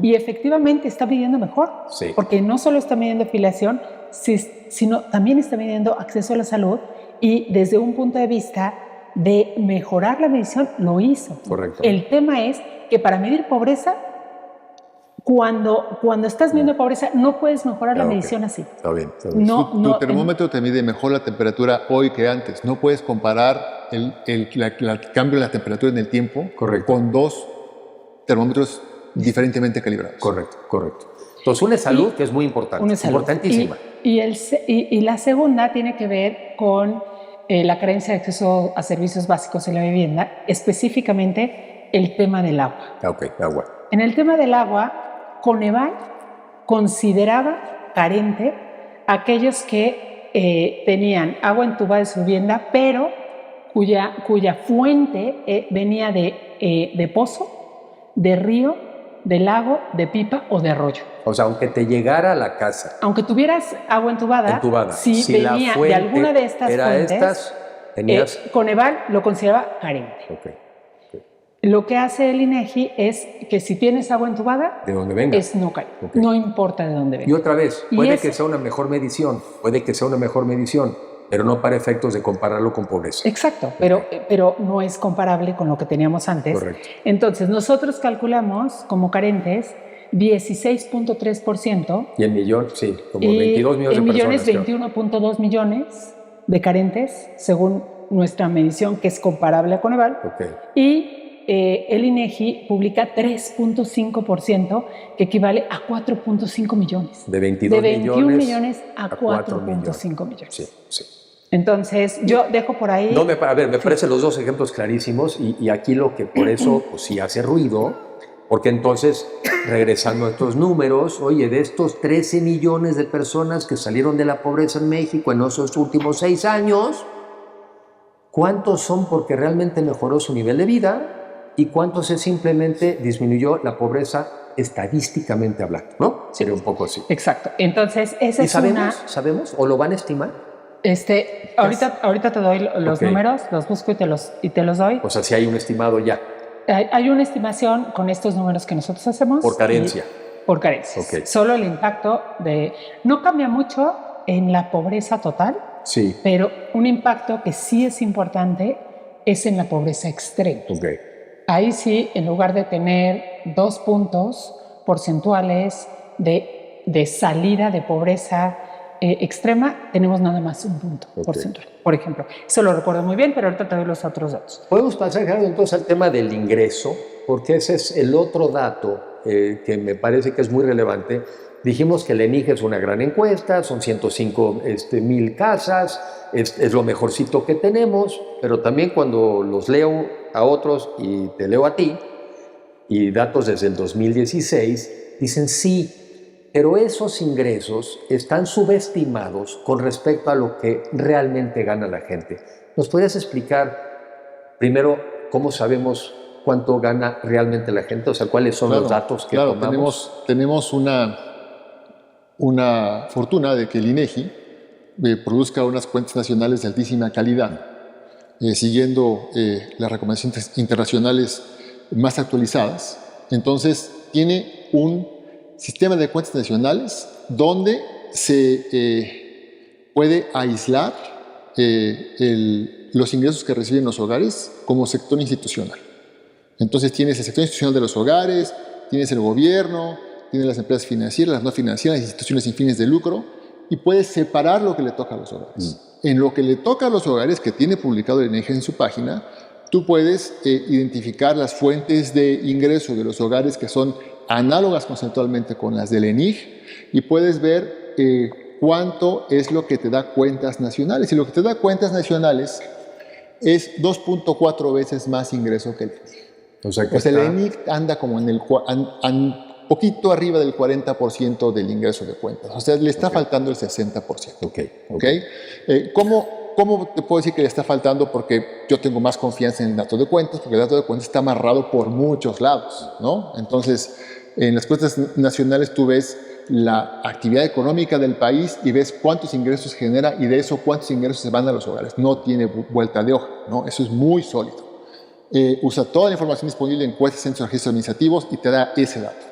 Y efectivamente está midiendo mejor. Sí. Porque no solo está midiendo afiliación, sino también está midiendo acceso a la salud y desde un punto de vista de mejorar la medición lo hizo. Correcto. El tema es que para medir pobreza, cuando estás midiendo pobreza, no puedes mejorar la medición así. Está bien. Tu termómetro te mide mejor la temperatura hoy que antes. No puedes comparar el cambio de la temperatura en el tiempo con dos termómetros diferentemente calibrados. Correcto. Entonces, una es salud, que es muy importante. Importantísima. Y la segunda tiene que ver con la carencia de acceso a servicios básicos en la vivienda, específicamente el tema del agua. Agua. En el tema del agua, Coneval consideraba carente a aquellos que tenían agua entubada en su vivienda, pero cuya fuente venía de pozo, de río, de lago, de pipa o de arroyo. O sea, aunque te llegara a la casa. Aunque tuvieras agua entubada, si venía de alguna de estas fuentes, Coneval lo consideraba carente. Lo que hace el INEGI es que si tienes agua entubada, de donde venga, es no carente. No importa de dónde venga. Y otra vez, puede que sea una mejor medición, pero no para efectos de compararlo con pobreza. Exacto, pero no es comparable con lo que teníamos antes. Correcto. Entonces, nosotros calculamos como carentes 16.3%. Y en millón, sí, como 22 millones de personas. En millones, 21.2 millones de carentes, según nuestra medición, que es comparable a Coneval. Y el INEGI publica 3.5%, que equivale a 4.5 millones. De 22 millones a 4.5 millones. Sí. Entonces, yo dejo por ahí... me parecen los dos ejemplos clarísimos y aquí lo que por eso pues, sí hace ruido, porque entonces, regresando a estos números, oye, de estos 13 millones de personas que salieron de la pobreza en México en esos últimos 6 años, ¿cuántos son porque realmente mejoró su nivel de vida? ¿Y cuántos simplemente disminuyó la pobreza estadísticamente hablando? ¿No? Sería un poco así. Exacto. Entonces, esa es ¿Sabemos? ¿O lo van a estimar? Ahorita te doy los números, los busco y te los doy. O sea, si hay un estimado ya. Hay una estimación con estos números que nosotros hacemos. Por carencia. Por carencia. Solo el impacto no cambia mucho en la pobreza total, sí, pero un impacto que sí es importante es en la pobreza extrema. Ahí sí, en lugar de tener 2 puntos porcentuales de salida de pobreza extrema, tenemos nada más 1 punto porcentual, por ejemplo. Eso lo recuerdo muy bien, pero ahorita te doy los otros datos. Podemos pasar, Gerardo, entonces al tema del ingreso, porque ese es el otro dato que me parece que es muy relevante. Dijimos que el ENIG es una gran encuesta, son 105,000 casas, es lo mejorcito que tenemos, pero también cuando los leo a otros y te leo a ti, y datos desde el 2016, dicen sí, pero esos ingresos están subestimados con respecto a lo que realmente gana la gente. ¿Nos podrías explicar primero cómo sabemos cuánto gana realmente la gente? O sea, ¿cuáles son los datos que tomamos? Tenemos una fortuna de que el INEGI produzca unas cuentas nacionales de altísima calidad, siguiendo las recomendaciones internacionales más actualizadas. Entonces, tiene un sistema de cuentas nacionales donde se puede aislar los ingresos que reciben los hogares como sector institucional. Entonces tienes el sector institucional de los hogares, tienes el gobierno, tienes las empresas financieras, las no financieras, las instituciones sin fines de lucro, y puedes separar lo que le toca a los hogares. En lo que le toca a los hogares, que tiene publicado el INEGI en su página, tú puedes identificar las fuentes de ingreso de los hogares que son análogas conceptualmente con las del ENIG, y puedes ver cuánto es lo que te da cuentas nacionales. Y lo que te da cuentas nacionales es 2.4 veces más ingreso que el ENIG. O sea, el ENIG anda como en el poquito arriba del 40% del ingreso de cuentas. O sea, le está faltando el 60%. ¿Cómo te puedo decir que le está faltando? Porque yo tengo más confianza en el dato de cuentas, porque el dato de cuentas está amarrado por muchos lados, ¿no? Entonces, en las cuentas nacionales tú ves la actividad económica del país y ves cuántos ingresos genera, y de eso cuántos ingresos se van a los hogares. No tiene vuelta de hoja, ¿no? Eso es muy sólido. Usa toda la información disponible en encuestas, centros de registros administrativos, y te da ese dato.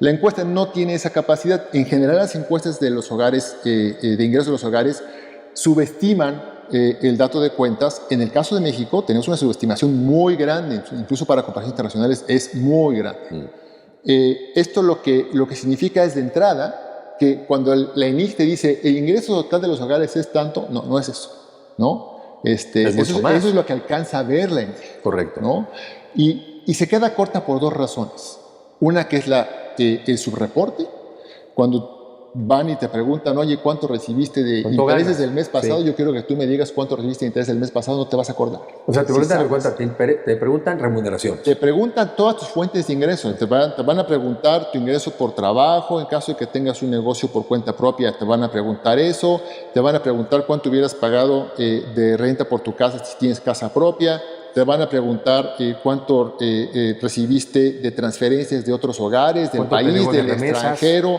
La encuesta no tiene esa capacidad. En general, las encuestas de los hogares, de ingresos de los hogares, subestiman el dato de cuentas. En el caso de México, tenemos una subestimación muy grande, incluso para comparaciones internacionales es muy grande. Esto lo que significa es, de entrada, que cuando la ENIG te dice el ingreso total de los hogares es tanto, no es eso, ¿no? Eso es lo que alcanza a ver la ENIG. Correcto. ¿no? Y se queda corta por 2 razones. Una, que es el subreporte. Cuando van y te preguntan, oye, ¿cuánto recibiste de intereses del mes pasado? Sí. Yo quiero que tú me digas cuánto recibiste de intereses del mes pasado, no te vas a acordar. O sea, te preguntan remuneración. Te preguntan todas tus fuentes de ingresos. Te van a preguntar tu ingreso por trabajo, en caso de que tengas un negocio por cuenta propia, te van a preguntar eso. Te van a preguntar cuánto hubieras pagado de renta por tu casa si tienes casa propia. Te van a preguntar cuánto recibiste de transferencias de otros hogares, del país, del extranjero.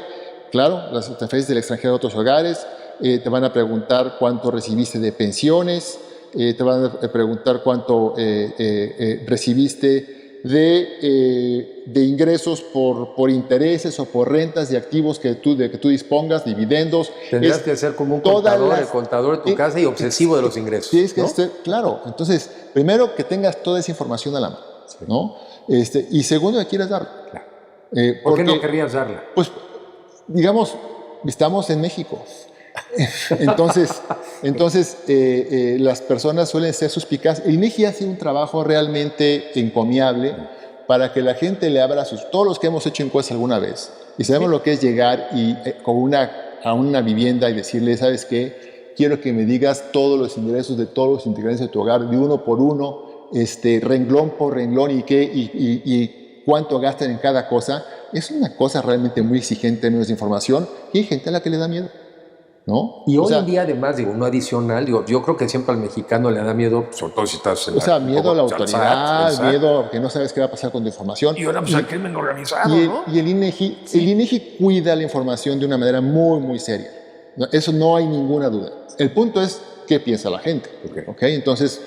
Claro, las transferencias del extranjero a otros hogares. Te van a preguntar cuánto recibiste de pensiones. Te van a preguntar cuánto recibiste de ingresos por intereses o por rentas de activos de que tú dispongas, dividendos. Tendrías que ser como un contador de tu casa y obsesivo de los ingresos. Sí, es que claro. Entonces, primero, que tengas toda esa información a la mano, ¿no? Y segundo, que quieras darla. Claro. ¿Por qué no querrías darla? Pues, digamos, estamos en México. Entonces las personas suelen ser suspicaces. El INEGI hace un trabajo realmente encomiable para que la gente le abra todos los que hemos hecho encuestas alguna vez, y sabemos lo que es llegar a una vivienda y decirle, ¿sabes qué? Quiero que me digas todos los ingresos de todos los integrantes de tu hogar, de uno por uno, renglón por renglón, y cuánto gastan en cada cosa. Es una cosa realmente muy exigente en términos de información, y hay gente a la que le da miedo, ¿no? Y hoy en día, además, no adicional, yo creo que siempre al mexicano le da miedo, sobre todo si estás en miedo a la autoridad, miedo a que no sabes qué va a pasar con tu información. Y ahora, pues, al crimen organizado, ¿no? Y el INEGI cuida la información de una manera muy, muy seria. Eso no hay ninguna duda. El punto es qué piensa la gente. ¿Okay? Entonces,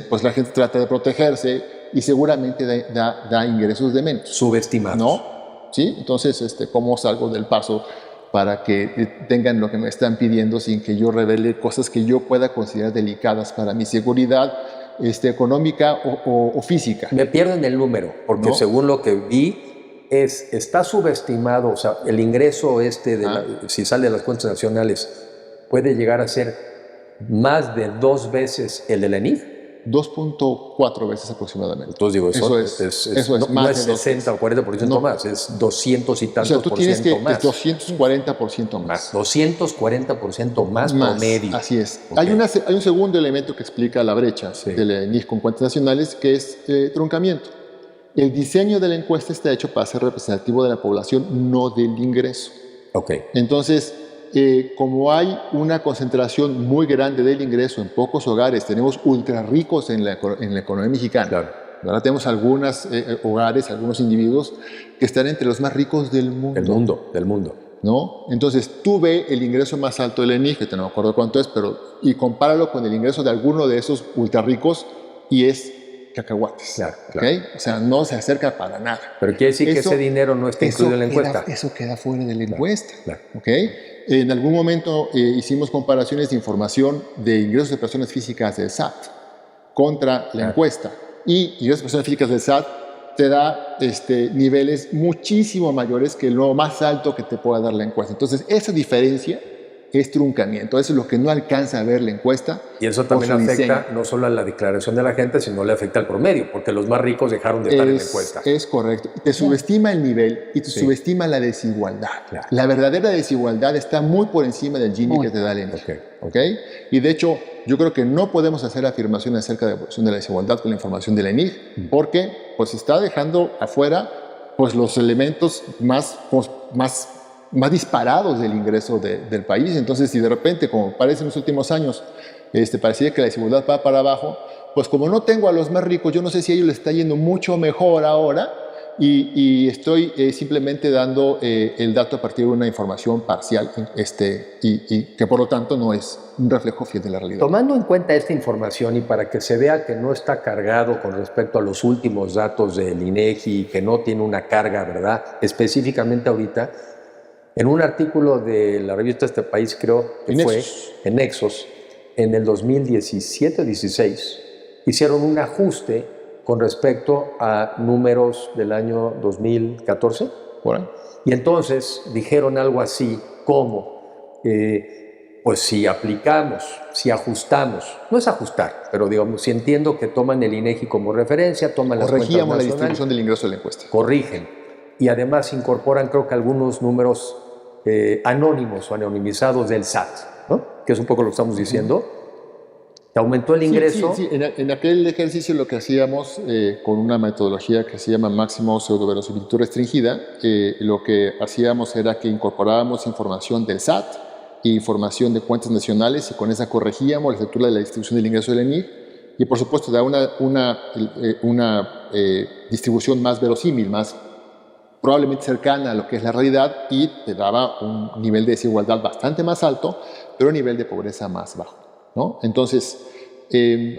pues la gente trata de protegerse y seguramente da ingresos de menos. Subestimados. ¿No? ¿Sí? Entonces, ¿cómo salgo del paso para que tengan lo que me están pidiendo sin que yo revele cosas que yo pueda considerar delicadas para mi seguridad económica o física? Me pierden el número, porque según lo que vi, está subestimado, o sea, el ingreso si sale de las cuentas nacionales, puede llegar a ser más de 2 veces el de la ENIG. 2.4 veces aproximadamente. Entonces digo, eso es más no de es 60 o 40% más, es 200 y tantos tú tienes que, más. Es 240% más. 240% más promedio. Así es. Okay. Hay un segundo elemento que explica la brecha de la ENIG con cuentas nacionales, que es truncamiento. El diseño de la encuesta está hecho para ser representativo de la población, no del ingreso. Okay. Entonces, como hay una concentración muy grande del ingreso en pocos hogares, tenemos ultra ricos en la economía mexicana. Claro. Ahora tenemos algunos hogares, algunos individuos que están entre los más ricos del mundo. Del mundo. ¿No? Entonces, tú ve el ingreso más alto del ENIG, que no me acuerdo cuánto es, y compáralo con el ingreso de alguno de esos ultra ricos y es cacahuates. Claro. ¿Okay? O sea, no se acerca para nada. Pero quiere decir que ese dinero no está incluido en la encuesta. Eso queda fuera de la encuesta. Claro. ¿Okay? En algún momento hicimos comparaciones de información de ingresos de personas físicas del SAT contra la encuesta. Y ingresos de personas físicas del SAT te da niveles muchísimo mayores que lo más alto que te pueda dar la encuesta. Entonces, esa diferencia es truncamiento. Eso es lo que no alcanza a ver la encuesta. Y eso también afecta no solo a la declaración de la gente, sino le afecta al promedio, porque los más ricos dejaron de estar en la encuesta. Es correcto. Te subestima el nivel y te subestima la desigualdad. Claro. La verdadera desigualdad está muy por encima del Gini que te da el ENIG. Okay. Y de hecho, yo creo que no podemos hacer afirmaciones acerca de la evolución de la desigualdad con la información del ENIG, porque pues está dejando afuera pues, los elementos más disparados del ingreso del país. Entonces, si de repente, como parece en los últimos años, parecía que la desigualdad va para abajo, pues como no tengo a los más ricos, yo no sé si a ellos les está yendo mucho mejor ahora y estoy simplemente dando el dato a partir de una información parcial y que por lo tanto no es un reflejo fiel de la realidad. Tomando en cuenta esta información y para que se vea que no está cargado con respecto a los últimos datos del INEGI, que no tiene una carga, ¿verdad? Específicamente ahorita, en un artículo de la revista Este País, creo que fue en Nexos, en el 2017-16, hicieron un ajuste con respecto a números del año 2014. Bueno. Y entonces dijeron algo así como, pues si aplicamos, si ajustamos, no es ajustar, pero digamos, si entiendo que toman el INEGI como referencia, toman las cuentas nacionales, la distribución del ingreso de la encuesta. Corrigen. Y además incorporan, creo que algunos números anónimos o anonimizados del SAT, ¿no? Que es un poco lo que estamos diciendo. Te aumentó el ingreso. Sí. En aquel ejercicio lo que hacíamos con una metodología que se llama máximo pseudoverosimilitud restringida, lo que hacíamos era que incorporábamos información del SAT e información de cuentas nacionales y con esa corregíamos la estructura de la distribución del ingreso del ENIG y por supuesto da una distribución más verosímil, más probablemente cercana a lo que es la realidad y te daba un nivel de desigualdad bastante más alto, pero un nivel de pobreza más bajo, ¿no? Entonces... y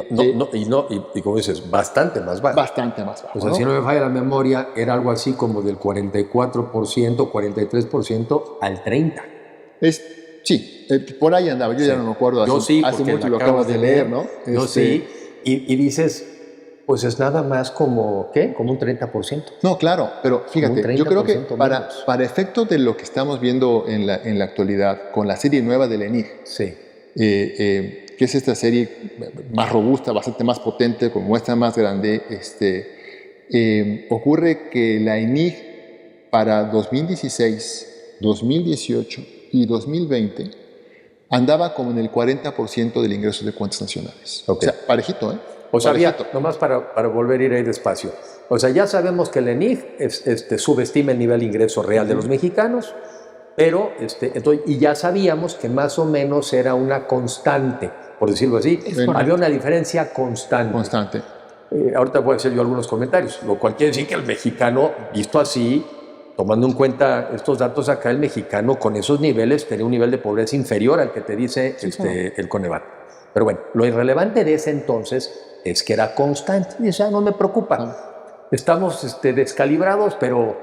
como dices, bastante más bajo. Bastante más bajo. O sea, ¿no? Si no me falla la memoria, era algo así como del 44%, 43% al 30%. Sí, por ahí andaba, yo ya no me acuerdo. Hace mucho lo acabo de leer, ¿no? Yo sí, y dices... Pues es nada más como, ¿qué? Como un 30%. No, claro, pero fíjate, yo creo que para efectos de lo que estamos viendo en la actualidad con la serie nueva del ENIG, sí. Que es esta serie más robusta, bastante más potente, con muestra más grande, ocurre que la ENIG para 2016, 2018 y 2020 andaba como en el 40% del ingreso de cuentas nacionales. Okay. O sea, parejito, ¿eh? O sea, nomás para volver a ir ahí despacio. O sea, ya sabemos que el ENIG subestima el nivel de ingreso real de los mexicanos, pero entonces, y ya sabíamos que más o menos era una constante, por decirlo así. Había una diferencia constante. Ahorita voy a hacer yo algunos comentarios, lo cual quiere decir que el mexicano, visto así, tomando en cuenta estos datos acá, el mexicano con esos niveles tenía un nivel de pobreza inferior al que te dice el Coneval. Pero bueno, lo irrelevante de ese entonces es que era constante. Y eso no me preocupa. Estamos descalibrados, pero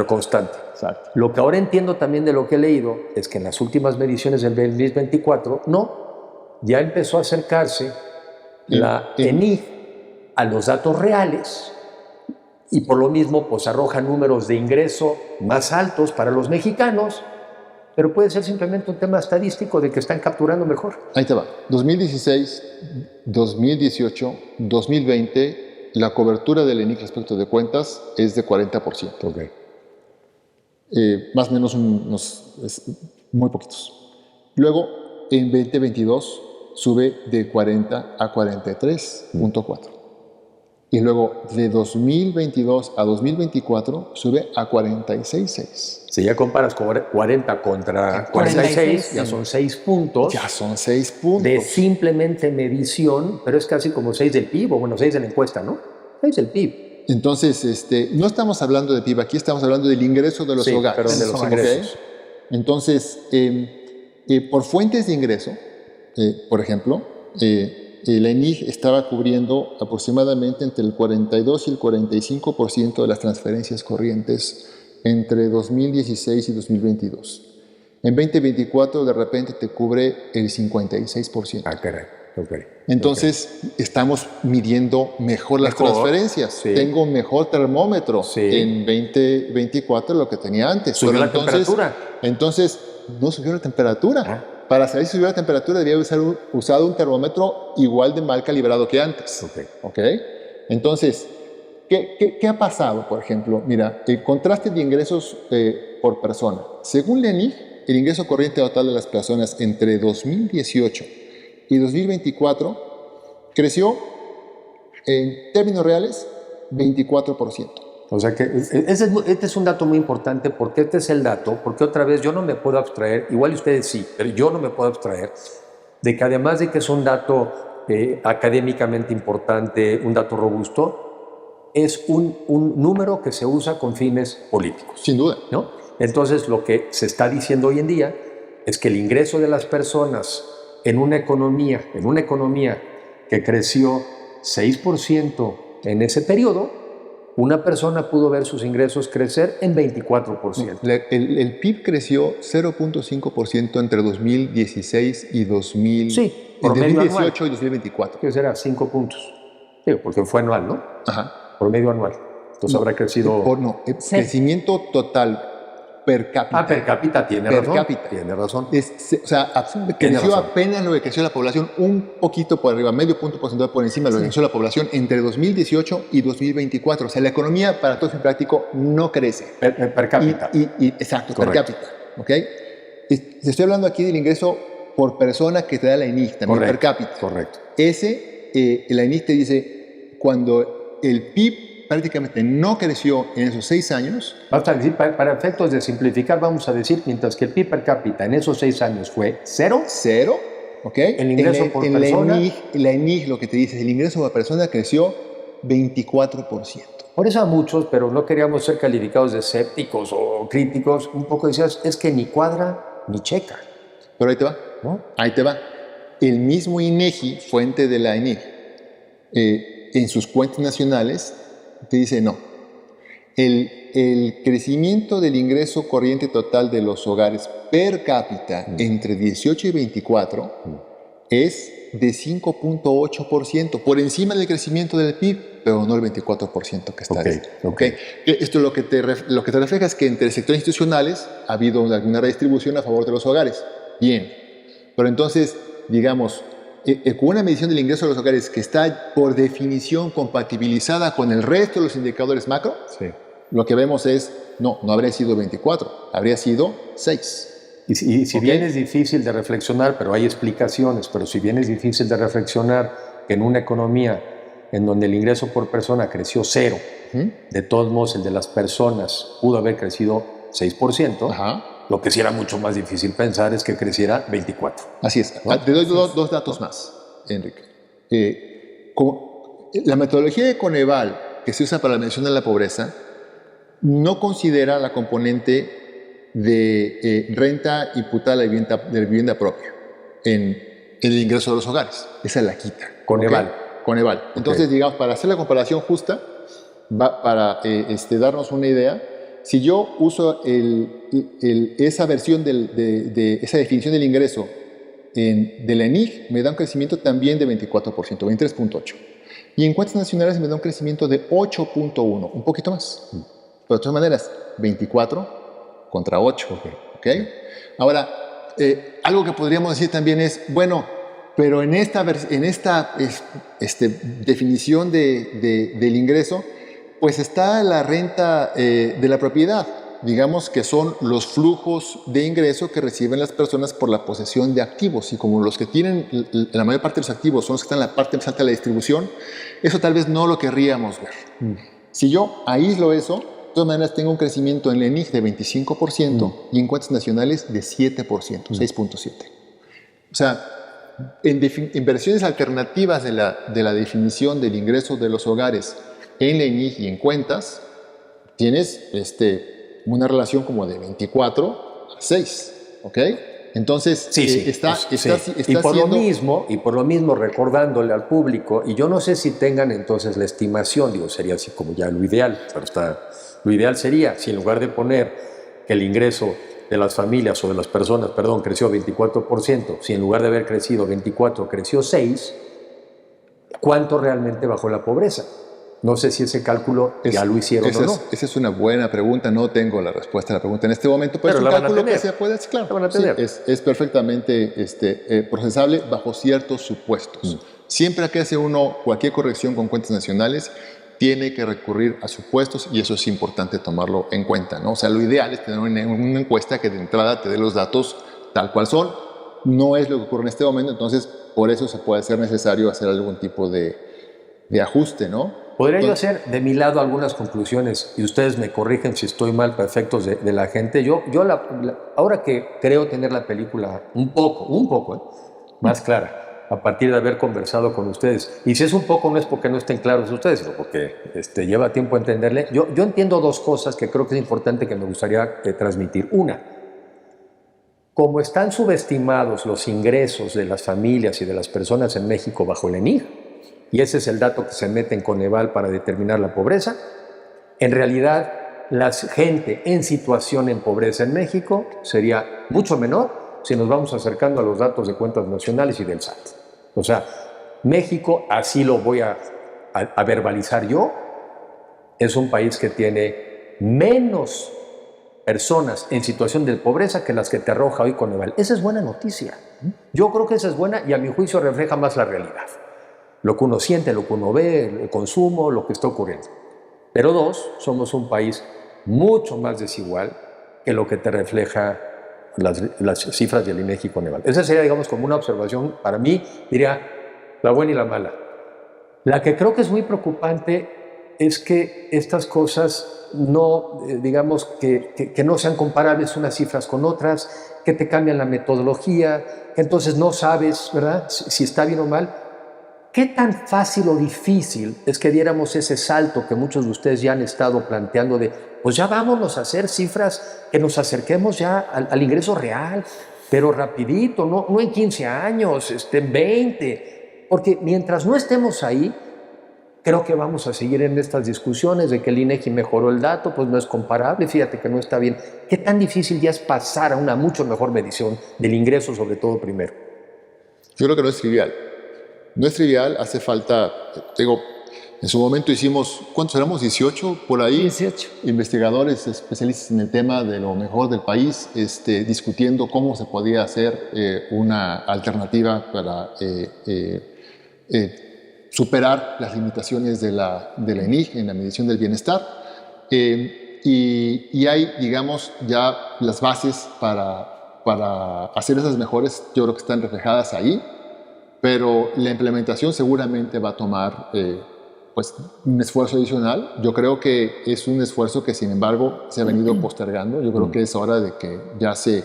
constante. Exacto. Lo que ahora entiendo también de lo que he leído es que en las últimas mediciones del 2024, ya empezó a acercarse la ENIG a los datos reales y por lo mismo pues arroja números de ingreso más altos para los mexicanos, pero puede ser simplemente un tema estadístico de que están capturando mejor. Ahí te va. 2016, 2018, 2020, la cobertura del ENIC respecto de cuentas es de 40%. Okay. Más o menos muy poquitos. Luego, en 2022, sube de 40 a 43.4. Y luego, de 2022 a 2024, sube a 46.6. Si ya comparas 40 contra 46, ya son 6 puntos. Ya son 6 puntos. De simplemente medición, pero es casi como 6 del PIB, o bueno, 6 de la encuesta, ¿no? 6 del PIB. Entonces, no estamos hablando de PIB, aquí estamos hablando del ingreso de los hogares. Perdón, de los ingresos. Entonces, por fuentes de ingreso, por ejemplo, la ENIG estaba cubriendo aproximadamente entre el 42 y el 45% de las transferencias corrientes entre 2016 y 2022. En 2024, de repente, te cubre el 56%. Ah, caray. Okay. Entonces, estamos midiendo mejor las transferencias. Sí. Tengo un mejor termómetro en 2024 de lo que tenía antes. ¿Subió la temperatura? Entonces, no subió la temperatura. Para saber si subió la temperatura, debía haber usado un termómetro igual de mal calibrado que antes. Okay. Entonces, ¿qué ha pasado, por ejemplo? Mira, el contraste de ingresos por persona. Según la ENIG, el ingreso corriente total de las personas entre 2018 y 2024 creció en términos reales 24%. O sea que este es un dato muy importante porque este es el dato, porque otra vez yo no me puedo abstraer, igual ustedes sí, pero yo no me puedo abstraer de que además de que es un dato académicamente importante, un dato robusto, es un número que se usa con fines políticos. Sin duda. ¿No? Entonces lo que se está diciendo hoy en día es que el ingreso de las personas en una economía que creció 6% en ese periodo, una persona pudo ver sus ingresos crecer en 24%. El PIB creció 0.5% entre 2016 y 2018 anual. y 2024. ¿Qué será? 5 puntos. Digo, porque fue anual, ¿no? Ajá. Promedio anual. Entonces habrá crecido... Crecimiento total per cápita. Per cápita tiene per razón. Cápita. Tiene razón. Creció apenas lo que creció la población, un poquito por arriba, medio punto porcentual por encima de lo que creció la población entre 2018 y 2024. O sea, la economía, para todo fin práctico, no crece. Per cápita. Exacto, correcto. Per cápita. ¿Okay? Estoy hablando aquí del ingreso por persona que te da la ENIG, también per cápita. Correcto. La ENIG te dice, cuando el PIB prácticamente no creció en esos 6 años. Vamos a decir, para efectos de simplificar, vamos a decir, mientras que el PIB per cápita en esos 6 años fue 0. ¿Ok? El ingreso por persona. La ENIG lo que te dice es el ingreso por persona creció 24%. Por eso a muchos, pero no queríamos ser calificados de escépticos o críticos, un poco decías, es que ni cuadra ni checa. Pero ahí te va, ¿no? Ahí te va. El mismo INEGI, fuente de la ENIG, en sus cuentas nacionales, te dice no. El crecimiento del ingreso corriente total de los hogares per cápita entre 18 y 24 es de 5.8%, por encima del crecimiento del PIB, pero no el 24% que está ahí. Okay. Esto lo que te refleja es que entre sectores institucionales ha habido alguna redistribución a favor de los hogares. Bien, pero entonces, digamos, con una medición del ingreso de los hogares que está por definición compatibilizada con el resto de los indicadores macro, lo que vemos es, no habría sido 24, habría sido 6. Y si bien es difícil de reflexionar, pero hay explicaciones, pero si bien es difícil de reflexionar que en una economía en donde el ingreso por persona creció 0, de todos modos el de las personas pudo haber crecido 6%, lo que sí era mucho más difícil pensar es que creciera 24%. Así es. Te doy dos datos más, Enrique. La metodología de Coneval que se usa para la medición de la pobreza no considera la componente de renta imputada de la vivienda propia en el ingreso de los hogares. Esa la quita. Coneval. ¿Okay? Coneval. Entonces, digamos, para hacer la comparación justa, para darnos una idea, si yo uso esa versión de esa definición del ingreso de la ENIG, me da un crecimiento también de 24%, 23.8%. Y en cuentas nacionales me da un crecimiento de 8.1%, un poquito más. Pero de todas maneras, 24 contra 8. ¿Okay? Ahora, algo que podríamos decir también es, bueno, pero en esta definición del ingreso, pues está la renta de la propiedad, digamos que son los flujos de ingreso que reciben las personas por la posesión de activos, y como los que tienen la mayor parte de los activos son los que están en la parte más alta de la distribución, eso tal vez no lo querríamos ver. Si yo aíslo eso, de todas maneras tengo un crecimiento en la ENIG de 25% y en cuentas nacionales de 7%, 6.7%. O sea, en versiones alternativas de la definición del ingreso de los hogares en la ENIG y en cuentas, tienes una relación como de 24 a 6, ¿ok? Entonces, está y por lo mismo, recordándole al público, y yo no sé si tengan entonces la estimación, digo, sería así como ya lo ideal, pero lo ideal sería, si en lugar de poner que el ingreso de las familias o de las personas, creció 24%, si en lugar de haber crecido 24, creció 6, ¿cuánto realmente bajó la pobreza? No sé si ese cálculo ya lo hicieron o no. Esa es una buena pregunta. No tengo la respuesta a la pregunta en este momento, pero es un cálculo que se puede hacer, claro. La van a tener. Es perfectamente procesable bajo ciertos supuestos. Siempre que hace uno cualquier corrección con cuentas nacionales, tiene que recurrir a supuestos, y eso es importante tomarlo en cuenta, ¿no? O sea, lo ideal es tener una encuesta que de entrada te dé los datos tal cual son. No es lo que ocurre en este momento, entonces por eso se puede ser necesario hacer algún tipo de ajuste, ¿no? ¿Podría yo hacer de mi lado algunas conclusiones y ustedes me corrigen si estoy mal para efectos de la gente? Ahora que creo tener la película un poco más clara, a partir de haber conversado con ustedes, y si es un poco no es porque no estén claros ustedes, sino porque lleva tiempo entenderle, yo entiendo dos cosas que creo que es importante que me gustaría transmitir. Una, como están subestimados los ingresos de las familias y de las personas en México bajo el ENIG, y ese es el dato que se mete en Coneval para determinar la pobreza, en realidad la gente en situación en pobreza en México sería mucho menor si nos vamos acercando a los datos de cuentas nacionales y del SAT. O sea, México, así lo voy a verbalizar yo, es un país que tiene menos personas en situación de pobreza que las que te arroja hoy Coneval. Esa es buena noticia. Yo creo que esa es buena y a mi juicio refleja más la realidad. Lo que uno siente, lo que uno ve, el consumo, lo que está ocurriendo. Pero dos, somos un país mucho más desigual que lo que te refleja las cifras del INEGI y Coneval. Esa sería, digamos, como una observación, para mí, diría, la buena y la mala. La que creo que es muy preocupante es que estas cosas no, digamos, que no sean comparables unas cifras con otras, que te cambian la metodología, que entonces no sabes, ¿verdad?, si está bien o mal. ¿Qué tan fácil o difícil es que diéramos ese salto que muchos de ustedes ya han estado planteando de, pues ya vámonos a hacer cifras que nos acerquemos ya al ingreso real, pero rapidito, no en 15 años, en 20? Porque mientras no estemos ahí, creo que vamos a seguir en estas discusiones de que el INEGI mejoró el dato, pues no es comparable, fíjate que no está bien. ¿Qué tan difícil ya es pasar a una mucho mejor medición del ingreso, sobre todo primero? Yo creo que no es trivial. No es trivial, hace falta, digo, en su momento hicimos, ¿cuántos éramos? 18 por ahí. 18. Investigadores especialistas en el tema de lo mejor del país, discutiendo cómo se podía hacer una alternativa para superar las limitaciones de la ENIG en la medición del bienestar. Y hay, digamos, ya las bases para hacer esas mejores, yo creo que están reflejadas ahí. Pero la implementación seguramente va a tomar pues, un esfuerzo adicional. Yo creo que es un esfuerzo que, sin embargo, se ha venido postergando. Yo creo que es hora de que ya se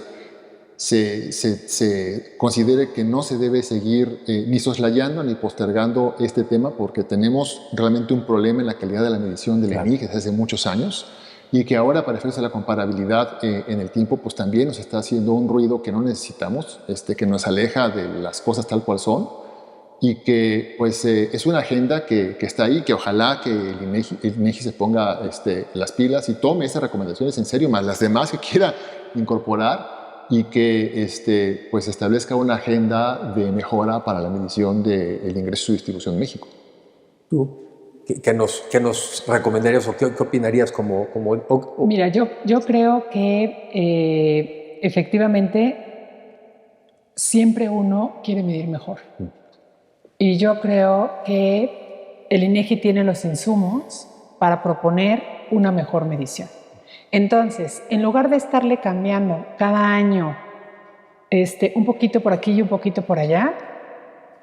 considere que no se debe seguir ni soslayando ni postergando este tema, porque tenemos realmente un problema en la calidad de la medición del ENIG desde hace muchos años. y que ahora para efectos de la comparabilidad en el tiempo pues también nos está haciendo un ruido que no necesitamos, que nos aleja de las cosas tal cual son, y que pues es una agenda que está ahí, que ojalá que el INEGI se ponga las pilas y tome esas recomendaciones en serio, más las demás que quiera incorporar, y que pues establezca una agenda de mejora para la medición del ingreso y distribución en México. ¿Tú qué nos recomendarías o qué opinarías Mira, yo creo que efectivamente siempre uno quiere medir mejor. Y yo creo que el INEGI tiene los insumos para proponer una mejor medición. Entonces, en lugar de estarle cambiando cada año un poquito por aquí y un poquito por allá,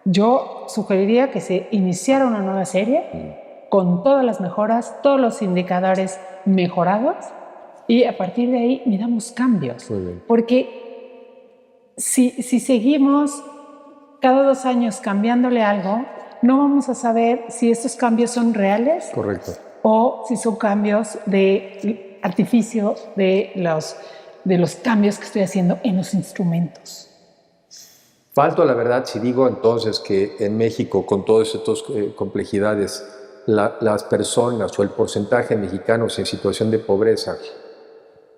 yo sugeriría que se iniciara una nueva serie con todas las mejoras, todos los indicadores mejorados, y a partir de ahí midamos cambios. Porque si seguimos cada 2 años cambiándole algo, no vamos a saber si estos cambios son reales. Correcto. O si son cambios de artificio de los cambios que estoy haciendo en los instrumentos. Falto la verdad si digo entonces que en México, con todas estas complejidades, las personas o el porcentaje de mexicanos en situación de pobreza,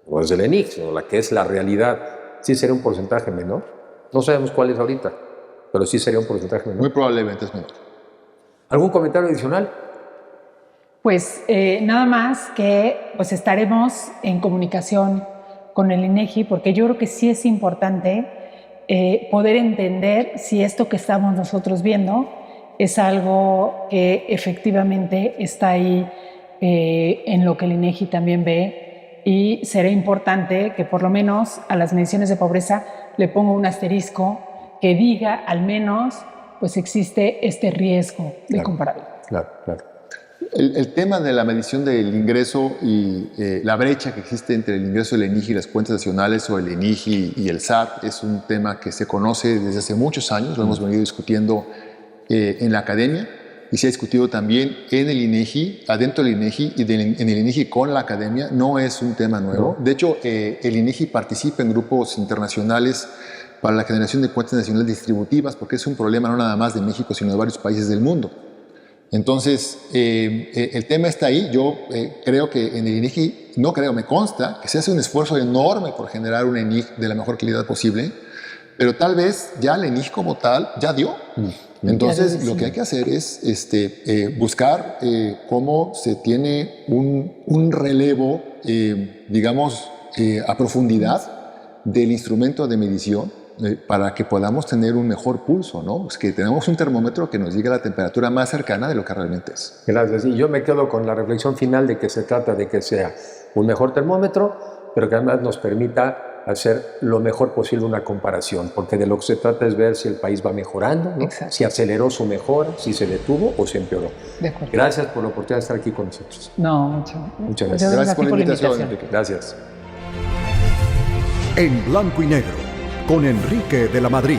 no es del ENIC, sino la que es la realidad, sí sería un porcentaje menor. No sabemos cuál es ahorita, pero sí sería un porcentaje menor. Muy probablemente es menor. ¿Algún comentario adicional? Pues nada más que pues estaremos en comunicación con el INEGI, porque yo creo que sí es importante poder entender si esto que estamos nosotros viendo es algo que efectivamente está ahí en lo que el INEGI también ve, y será importante que por lo menos a las mediciones de pobreza le ponga un asterisco que diga al menos pues existe este riesgo de comparabilidad. Claro. El tema de la medición del ingreso y la brecha que existe entre el ingreso del INEGI y las cuentas nacionales, o el INEGI y el SAT, es un tema que se conoce desde hace muchos años, lo hemos venido discutiendo en la academia, y se ha discutido también en el INEGI, adentro del INEGI y en el INEGI con la academia. No es un tema nuevo. De hecho, el INEGI participa en grupos internacionales para la generación de cuentas nacionales distributivas, porque es un problema no nada más de México, sino de varios países del mundo. Entonces, el tema está ahí. Yo creo que en el INEGI, me consta que se hace un esfuerzo enorme por generar un ENIC de la mejor calidad posible, pero tal vez ya el ENIC como tal ya dio. Entonces, lo que hay que hacer es buscar cómo se tiene un relevo, a profundidad del instrumento de medición, para que podamos tener un mejor pulso, ¿no? Es que tenemos un termómetro que nos diga la temperatura más cercana de lo que realmente es. Gracias. Y yo me quedo con la reflexión final de que se trata de que sea un mejor termómetro, pero que además nos permita hacer lo mejor posible una comparación, porque de lo que se trata es ver si el país va mejorando, ¿no? Si aceleró su mejora, si se detuvo o se empeoró. De acuerdo. Gracias por la oportunidad de estar aquí con nosotros. No, muchas gracias. Gracias por la invitación, Enrique. Gracias. En blanco y negro, con Enrique de la Madrid.